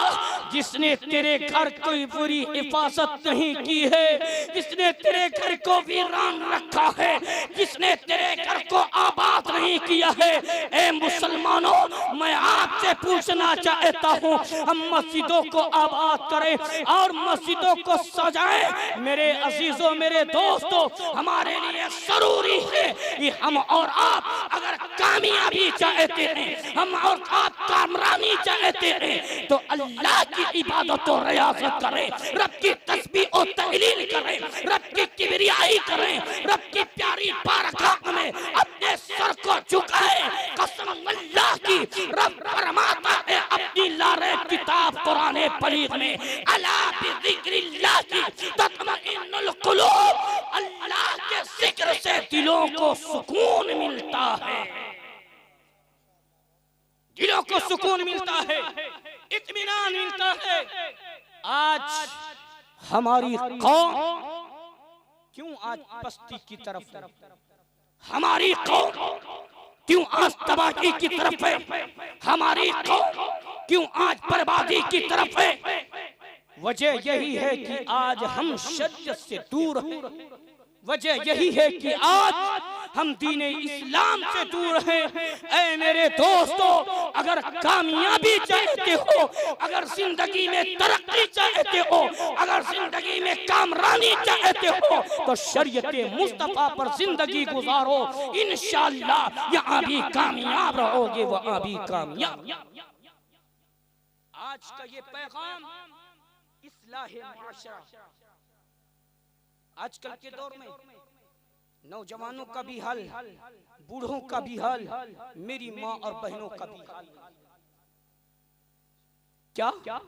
S1: जिसने तेरे घर कोई बुरी हिफाजत नहीं की है, जिसने तेरे घर को वीरान रखा है, जिसने तेरे घर को आबाद नहीं किया है, ए मुसलमानों मैं आपसे पूछना चाहता हूँ, हम मस्जिदों को आबाद करें और मस्जिदों को सजाएं। मेरे अजीजों, मेरे दोस्तों, हमारे लिए जरूरी है कि हम और आप अगर कामयाबी चाहते हैं, हम और आप कामरानी चाहते हैं, तो अल्लाह की इबादत और रियाजत करें, रब की तस्बीह और तहलील करें, रब की किबरियाई करें, रब की प्यारी बारगाह में अपने सर को झुकाएं। कसम अल्लाह की, रब फरमाता है अपनी लारे किताब कुरान पलीग में, अला बिज़िक्रिल्लाह तत्मइन्नुल कुलूब, अल्लाह के जिक्र से दिलों को सुकून मिलता है, दिलों को सुकून मिलता है, इत्मीनान मिलता है। आज हमारी कौम क्यों आज पस्ती की तरफ है? हमारी कौम क्यों आज तबाही की तरफ है? हमारी कौम क्यों आज बर्बादी की तरफ है? वजह यही है कि आज हम शरीयत से दूर हैं, वजह यही है कि आज हम दीन इस्लाम से दूर हैं। ऐ मेरे दोस्तों, अगर कामयाबी चाहते हो, अगर जिंदगी में तरक्की चाहते हो, अगर जिंदगी में कामरानी चाहते हो, तो शरीयत मुस्तफा पर जिंदगी गुजारो, इंशाअल्लाह यहाँ भी कामयाब रहोगे, वहाँ भी कामयाब। आज का ये पैगाम इस्लाह माशरा, आजकल के दौर में नौजवानों का भी हाल, बूढ़ों का भी हाल, मेरी माँ और बहनों का भी हाल। क्या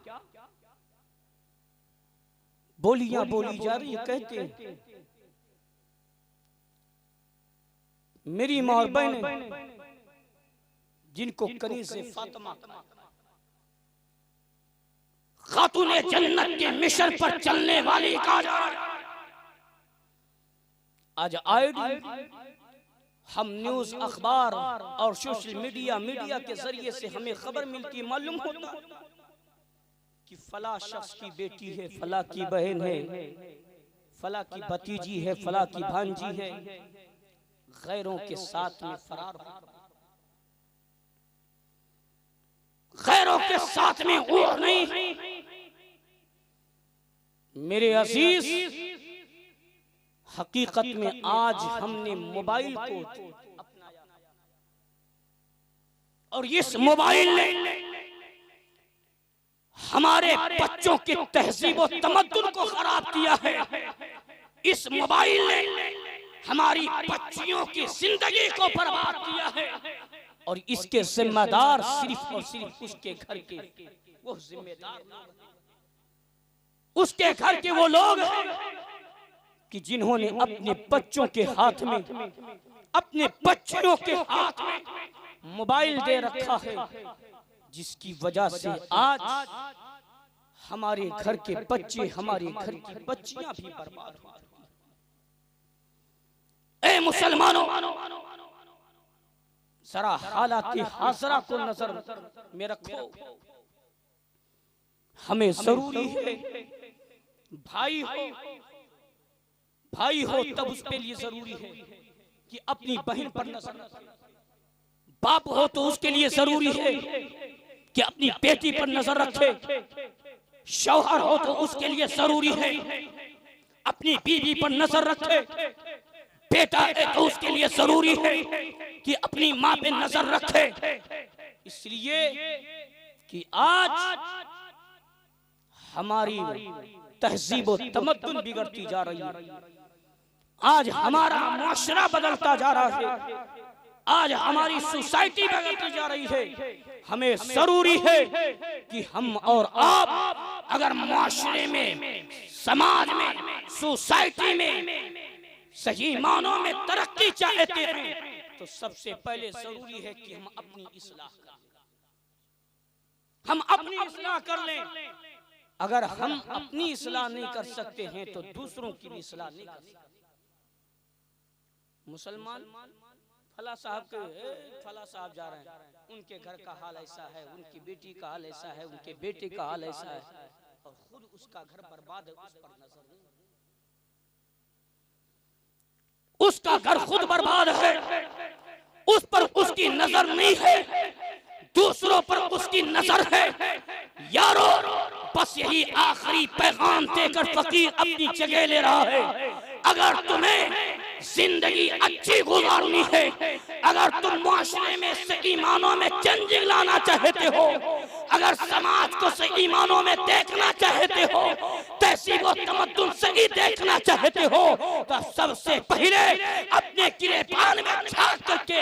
S1: बोलियां बोली जा रही है, कहते हैं मेरी माँ और बहनें जिनको कनीज़े फातिमा खातूने जन्नत के मिशन पर चलने वाली कहा जा रहा है। आज आईडी, हम न्यूज, अखबार और सोशल मीडिया के जरिए से हमें खबर मिलती, मालूम होता कि फला शख्स की बेटी है, फला की बहन है, फला की भतीजी है, फला की भांजी है, गैरों के साथ में फरार हो, गैरों के साथ में और नहीं। मेरे अजीज, हकीकत में आज हमने मोबाइल को अपनाया और इस मोबाइल ने हमारे बच्चों की तहजीब और तमद्दुन को खराब किया है। इस मोबाइल ने हमारी बच्चियों की जिंदगी को बर्बाद किया है और इसके जिम्मेदार सिर्फ और सिर्फ उसके घर के वो जिम्मेदार, उसके घर के वो लोग कि जिन्होंने अपने बच्चों के हाथ में, अपने बच्चियों के हाथ में मोबाइल दे रखा है, जिसकी वजह से आज हमारे घर के बच्चे, हमारे घर की बच्चियां भी बर्बाद हो रही हैं। ए मुसलमानों, जरा हालात हाजरा को नजर में रखो। हमें जरूरी है, भाई हो तब उस पे लिए जरूरी है कि अपनी बहन पर नजर रखे, बाप हो तो उसके लिए जरूरी है कि अपनी बेटी पर नजर रखे, शौहर हो तो उसके लिए जरूरी है अपनी बीवी पर नजर रखे, बेटा है तो उसके लिए जरूरी है कि अपनी माँ पे नजर रखे। इसलिए कि आज हमारी तहजीब और तमद्दुन बिगड़ती जा रही है, आज हमारा मुआशरा बदलता जा रहा है, आज हमारी सोसाइटी बदलती जा रही है। हमें जरूरी है कि हम और आप अगर मुआशरे में, समाज में, सोसाइटी में सही मानों में तरक्की चाहते हैं तो सबसे पहले जरूरी है कि हम अपनी इस्लाह करें, हम अपनी इस्लाह कर लें। अगर हम अपनी इस्लाह नहीं कर सकते हैं तो दूसरों की भी इस्लाह नहीं कर सकते। मुसलमान फला साहब के फला साहब जा रहे हैं, उनके घर का हाल ऐसा है, उनकी बेटी का हाल ऐसा है, उनके बेटे का हाल ऐसा है, और खुद उसका घर बर्बाद है, उस पर नजर नहीं, उसका घर खुद बर्बाद है, उस पर उसकी नजर नहीं है, दूसरों पर उसकी नजर है। यारो बस यही आखिरी पैगाम देकर फकीर अपनी जगह ले रहा है। अगर तुम्हें जिंदगी अच्छी गुजारनी है, अगर तुम मुआशरे में सही मानों में चेंजिंग लाना चाहते हो, अगर समाज को सही मानों में देखना चाहते हो, तहसीब और तमद्दुन सही देखना चाहते हो, तो सबसे पहले अपने गिरेबान में झांक करके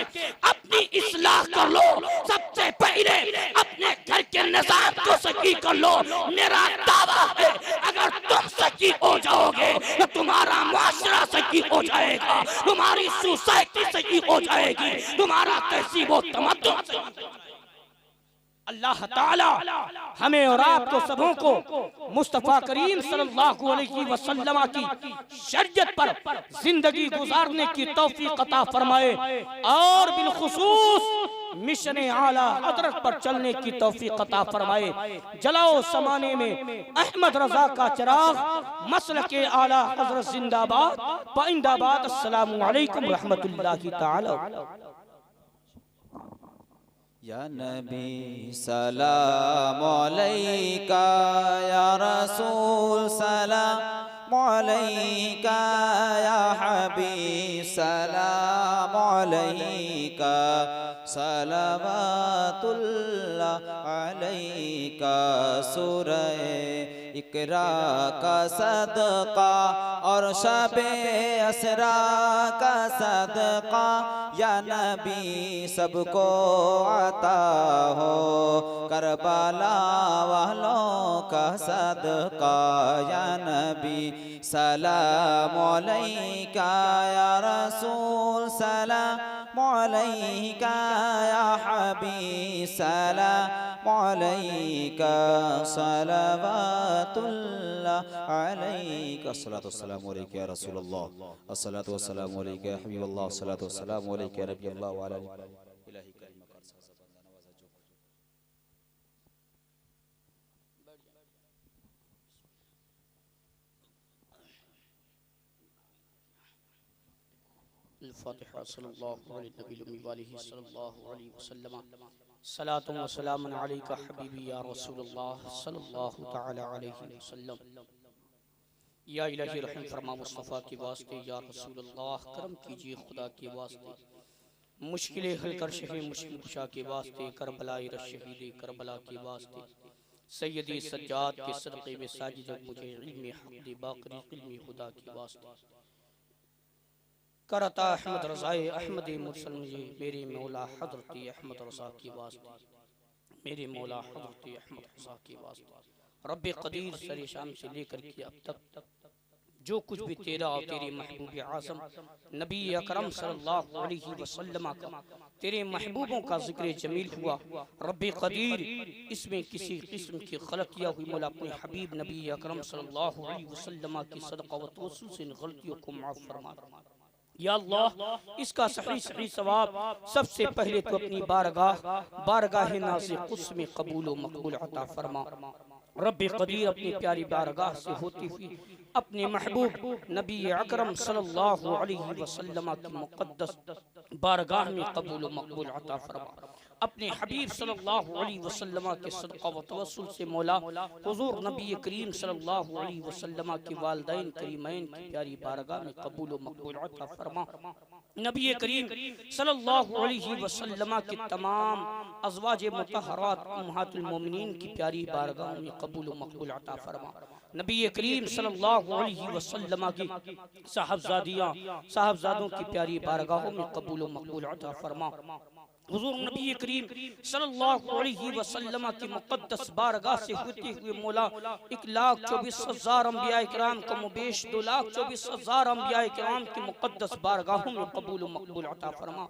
S1: अपनी इस्लाह कर लो। सबसे पहले अपने घर के निजाम को सही कर लो। मेरा दावा है अगर तुम सही हो जाओगे तो तुम्हारा मुआशरा सही हो जाएगा, तुम्हारी सोसाइटी सही हो जाएगी, तुम्हारा तहसीब और तमद्दुन सही हो जाएगा। अल्लाह ताला हमें और आपको सबों को मुस्तफा करीम सल्लल्लाहु अलैहि वसल्लम की शरीयत पर जिंदगी गुजारने की तौफीक अता फरमाए और बिलखुसूस मिशन आला हजरत पर चलने की तौफीक अता फरमाए। जलाओ समाने में अहमद रजा का चिराग, मसलके आला हजरत जिंदाबाद पाइंदाबाद। अस्सलामु अलैकुम रहमतुल्लाहि ताला।
S3: या नबी सलाम अलैका, या रसूल सलाम अलैका, या हबीब सलाम अलैका, सलावतुल्लाह अलैका। सूरह इकरा का सदका और शबे असरा का सदका, या नबी सबको आता हो, करबला वालों का सदका। या नबी सलाम अलैका, या रसूल सलाम अलैका, या हबीब सलाम अलैका, सलावतुल्लाह अलैका। अस्सलातु वस्सलामु अलैका या रसूलल्लाह, अस्सलातु वस्सलामु अलैका या हबीबल्लाह, अस्सलातु वस्सलामु अलैका या नबीयल्लाह व अला इलाही करीम कर सा बंदा नवाजा जो
S1: अल-फातिहा सल्लल्लाहु अलैहि वसल्लम। सलातु व सलामुन अलैका हबीबी या रसूलल्लाह सल्लल्लाहु तआला अलैहि वसल्लम। या इलाही रहम फरमा मुस्तफ़ा के वास्ते, या रसूलल्लाह करम कीजिए खुदा के वास्ते, मुश्किलें हल कर शहे मुश्किल कुशा के वास्ते, करबलाई रशहीद करबला के वास्ते, सैयदी सज्जाद के सदक़े में साजिद मुझे इल्म हक़ दे बाक़री इल्म खुदा के वास्ते। करता अहमद रज़ाए अहमद मुरसल मुझे मेरे मौला हज़रत अहमद रज़ा के वास्ते, मेरे मौला हज़रत अहमद रज़ा के वास्ते। रब्बे क़दीर सरे शाम से लेकर के अब तक जो कुछ भी तेरा और तेरे महबूब आज़म नबी अकरम सल्लल्लाहु अलैहि वसल्लम का, तेरे महबूबों का ज़िक्र जमील हुआ, रब्बे क़दीर इसमें किसी किस्म की गलत किया हुई मौला अपने हबीब नबी अकरम सल्लल्लाहु अलैहि वसल्लम की सदक़ा व तवस्सुल से गलतियों को माफ़ फरमा। या अल्लाह इसका सही सही सवाब सबसे पहले तो अपनी बारगाह नाज़े क़ुद्स में कबूल व मकबूल अता फरमा। रब्बे क़दीर अपनी प्यारी बारगाह से होती हुई अपने महबूब नबी अकरम सल्लल्लाहु अलैहि वसल्लम की मुक़द्दस बारगाह में कबूल व मकबूल अता फरमा। अपने हबीब सल्लल्लाहु अलैहि वसल्लम के सदक़ा व तवस्सुल से मौला हुज़ूर नबी करीम सल्लल्लाहु अलैहि वसल्लम के वालिदैन करीमैन की प्यारी बारगाह में कबूल व मकबूल अता फरमा। नबी करीम सल्लल्लाहु अलैहि वसल्लम के तमाम अज़वाज मुतहहरात उम्महातुल मोमिनीन की प्यारी बारगाह में कबूल व मकबूल अता फरमा। नबी करीम सल्लल्लाहु अलैहि वसल्लम की साहबजादों की प्यारी बारगाहों में कबूल व मकबूल अता फरमा। हुज़ूर नबी करीम सल्लल्लाहु अलैहि वसल्लम की मुक़द्दस बारगाह से होते हुए मौला 1,24,000 अंबिया किराम का मुबेश 2,24,000 अंबिया किराम की मुक़द्दस बारगाहों में कबूल व मकबूल अता फरमा।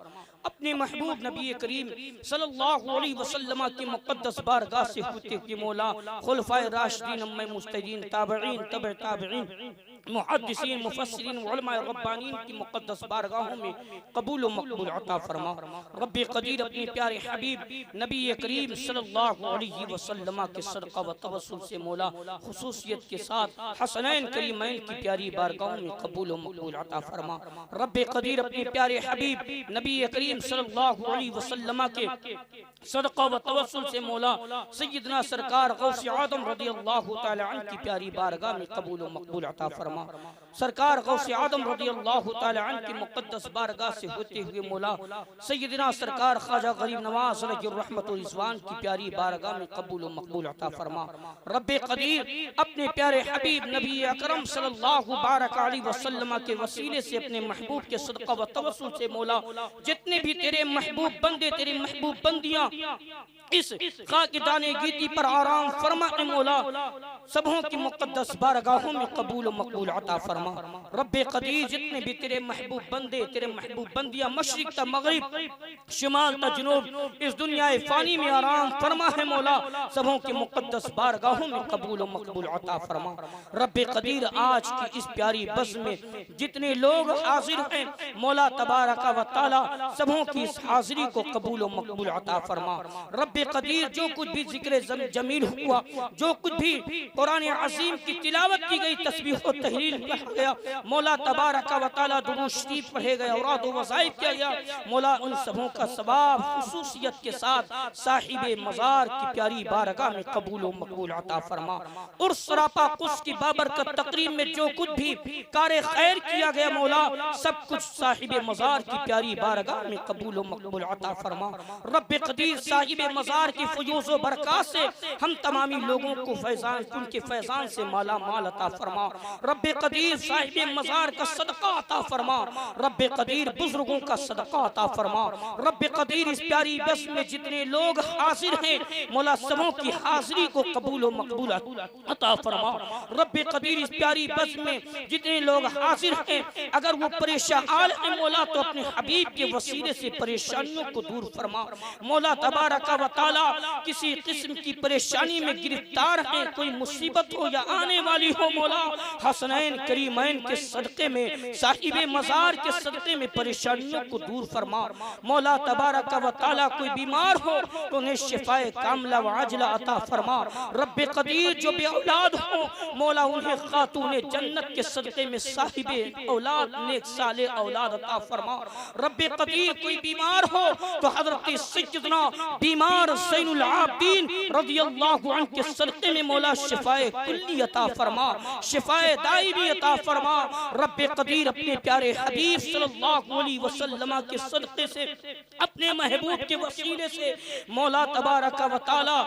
S1: अपने महबूब नबी करीम सल्लल्लाहु अलैहि वसल्लम की मुक़द्दस बारगाह से होते हुए मौला खुलफ़ाए राशिदीन अम्मे मुस्तदीन ताबईन तबे ताबईन मुहद्दिसीन मुफस्सिरीन उलमा रब्बानीन की मुक़द्दस बारगाहों में कबूल व मकबूल अता फरमा। रब्बे क़दीर अपने प्यारे हबीब नबी करीम सल्लल्लाहु अलैहि वसल्लम के सदक़ा व तवस्सुल से मौला खुसूसियत के साथ हसनैन करीमैन की प्यारी बारगाहों में कबूल व मकबूल अता फरमा। रब्बे क़दीर अपने प्यारे हबीब नबी करीम सल्लल्लाहु अलैहि वसल्लम के सदक़ा व तवस्सुल से मौला सय्यदना सरकार गौस आदम रज़ियल्लाहु तआला अन्हु की प्यारी बारगाह में कबूल व मकबूल अता फरमा। सरकार गौस आदम रज़ियल्लाहु तआला अन्हु की मुक़द्दस बारगाह से होते हुए मौला सय्यदना सरकार ख्वाजा गरीब नवाज रहमतुल रिज़वान की प्यारी बारगाह में कबूल व मकबूल अता फरमा। रब्बे क़दीर अपने प्यारे हबीब नबी अकरम सल्लल्लाहु अलैहि वसल्लम के वसीले से अपने महबूब के सदक़ा व तवस्सुल से मौला जितने भी तेरे महबूब बंदे तेरे महबूब बंदियां इस खाकिदाने गीती पर आराम फरमा मौला सबों की मुक़द्दस बारगाहों में कबूल व मकबूल अता फरमा। रब्बे क़दीर जितने भी तेरे महबूब बंदे तेरे महबूब बंदियां मशरिक़ ता मग़रिब शिमाल ता जुनूब इस दुनिया फ़ानी में आराम फरमा है मौला सबों की मुक़द्दस बारगाहों में कबूल व मकबूल अता फरमा। रब्बे क़दीर आज की इस प्यारी बज़ में जितने लोग हाजिर हैं मौला तबारक व तआला सबों की इस हाजिरी को कबूल व मकबूल अता फरमा। रब्बे क़दीर जो कुछ भी जिक्र जमील हुआ जो कुछ भी कुरान अज़ीम की तिलावत की गई तस्बीह व तहलील पढ़ा गया मौला तबारक व तआला दुरूद शरीफ पढ़े गए औराद व वज़ाइफ किया गया मौला उन सबों का सवाब खुसूसियत के साथ साहिबे मज़ार की प्यारी बारगाह में कबूल व मकबूल अता फरमा। उर्स सरापा कुछ की बाबरकत तकरीम में जो कुछ भी कार्य खैर किया गया मौला सब कुछ साहिबे मज़ार की प्यारी बारगाह में कबूल व मकबूल अता फरमा। रब्बे क़दीर साहिबे मज़ार की फयूज़ व बरक़ात से हम तमामी लोगों को फैज़ान उनके फैज़ान से माला माल अता फरमा। रब्बे क़दीर साहिबे मज़ार का सदका अता फरमा। रब्बे क़दीर बुजुर्गों का सदका अता फरमा। रब्बे क़दीर इस प्यारी बस में जितने लोग हाजिर हैं मौला सबों की हाजिरी को कबूल व मकबूल अता फरमा। रब्बे क़दीर इस प्यारी बस में जितने लोग हाजिर हैं अगर वो परेशान है मौला तो अपने हबीब के वसीले से परेशानियों को दूर फरमा। मौला तबारक व तआला किसी किस्म की परेशानी में गिरफ्तार है कोई मुसीबत हो या आने वाली हो मौला हसनैन करीमैन के सदक़े में साहिबे मज़ार के सदक़े में परेशानियों को दूर फरमा। मौला तबारक व तआला कोई बीमार हो तो उन्हें शिफाए कामिला व आजिला अता फरमा। रब्बे क़दीर जो बे औलाद हो मौला उन्हें खातूने जन्नत के सदक़े में साहिबे औलाद नेक साले औलाद अता फरमा। रब्बे क़दीर कोई बीमार हो तो हज़रत सय्यदना बीमार ज़ैनुल आबिदीन रज़ियल्लाहु अन्हु के सदक़े में मौला शिफाए कुल्ली अता फरमा शिफाए दाइमी अता फरमा। रब्बे क़दीर अपने प्यारे हबीब सल्लल्लाहु अलैहि वसल्लम के सदक़े से अपने महबूब के वसीले से मौला तबारक व तआला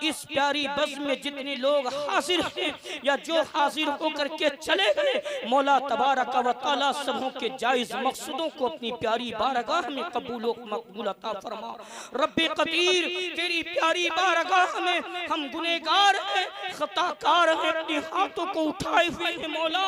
S1: इस प्यारी बज़ में जितने लोग हाजिर हैं या जो हाजिर होकर के चले गए मौला तबारक व तआला सबों के जायज़ मकसदों को अपनी प्यारी बारगाह में कबूल व मकबूल अता फरमा। रब्बे क़दीर तेरी प्यारी बारगाह में हम गुनहगार हैं खताकार हैं अपने हाथों को उठाए हुए हैं मौला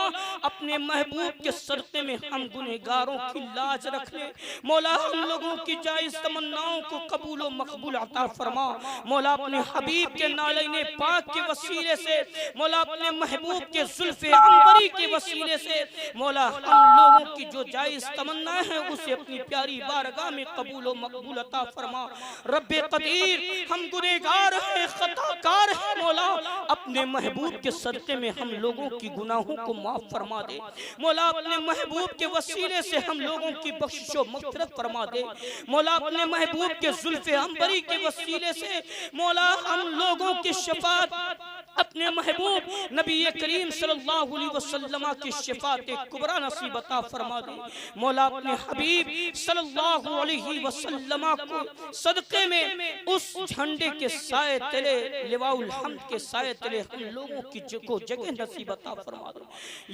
S1: अपने महबूब के सदक़े में हम गुनहगारों की लाज रख ले मौला हम लोगों की जायज़ तमन्नाओं को कबूल व मकबूल अता फरमा। मौला अपने हबीब के नालैने पाक के वसीले से मौला अपने महबूब के ज़ुल्फ़े अंबरी के वसीले से मौला हम लोगों की जो जायज़ तमन्ना है उसे अपनी प्यारी बारगाह में कबूल व मकबूल अता फरमा। रब्बे क़दीर हम गुनहगार हैं खताकार हैं मौला अपने महबूब के सदक़े में हम लोगों की गुनाहों को माफ़ फरमा दे मौला अपने महबूब के वसीले से हम लोगों की बख्शिश व मग़फ़िरत फरमा दे मौला अपने महबूब के ज़ुल्फ़े अंबरी के वसीले से मौला हम लोगों की शफ़ाअत अपने महबूब नबी करीम सल्लल्लाहु अलैहि वसल्लम की शफ़ाअत कुबरा नसीब अता फरमा दे मौला अपने हबीब सल्लल्लाहु अलैहि वसल्लम को सदक़े में उस झंडे के साए तले लिवाउल हम्द के साए तले हम लोगों की जगह नसीब अता फरमा दे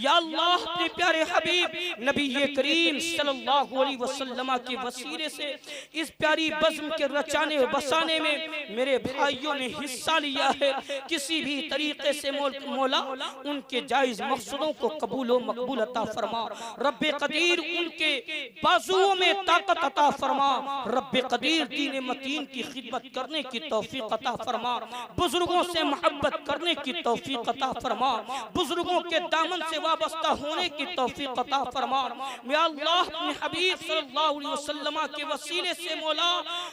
S1: या अल्लाह अपने प्यारे हबीब नबी करीम सल्लल्लाहु अलैहि वसल्लम के वसीले से इस प्यारी बज़्म के रचाने बसाने में मेरे भाइयों ने हिस्सा लिया है किसी भी तरीके से मौला उनके जायज मकसदों को कबूल व मकबूल अता फरमा। रब्बे कदीर उनके बाजुओं में ताकत अता फरमा। रब्बे कदीर दीन मतीन की खिदमत करने की तौफीक अता फरमा। बुजुर्गों से मोहब्बत करने की तौफीक अता फरमा। बुजुर्गों के दामन से वाबस्ता होने की तौफीक अता फरमा। या अल्लाह अपने हबीब सल्लल्लाहु अलैहि वसल्लम के वसीले से मौला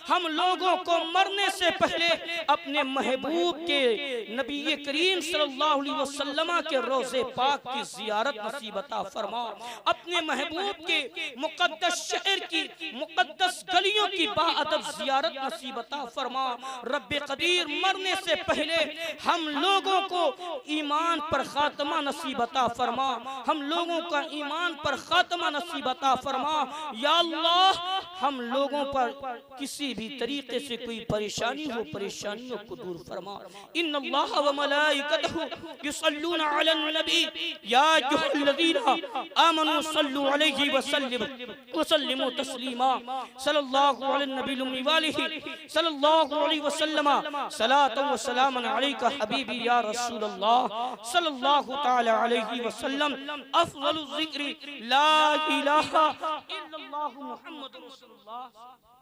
S1: हम लोगों को मरने से पहले अपने महबूब के नबी करीम सल्लल्लाहु अलैहि वसल्लम के रोज़े पाक की ज़ियारत नसीब अता फरमा। अपने महबूब के मुक़द्दस शहर की मुक़द्दस गलियों की बाअदब ज़ियारत नसीब अता फरमा। रब्बे कदीर मरने से पहले हम लोगों को ईमान पर खात्मा नसीब अता फरमा। हम लोगों का ईमान पर खात्मा नसीब अता फरमा। या अल्लाह हम लोगों पर किसी भी तरीके से कोई परेशानी हो, परेशानियों को दूर फरमा। इन्नल्लाह व मलाइकतहु युसल्लूना अलन नबी या अय्युहल्लज़ीना आमनू सल्लु अलैहि व सल्लिमू तस्लीमा। सल्लल्लाहु अलैहि नबी उम्मी वालिहि सल्लल्लाहु अलैहि वसल्लम सलातु व सलामन अलैका हबीबी या रसूल अल्लाह सल्लल्लाहु तआला अलैहि वसल्लम। अफ़ज़लुज़ ज़िक्री ला इलाहा इल्लल्लाहु मुहम्मदुर रसूलुल्लाह।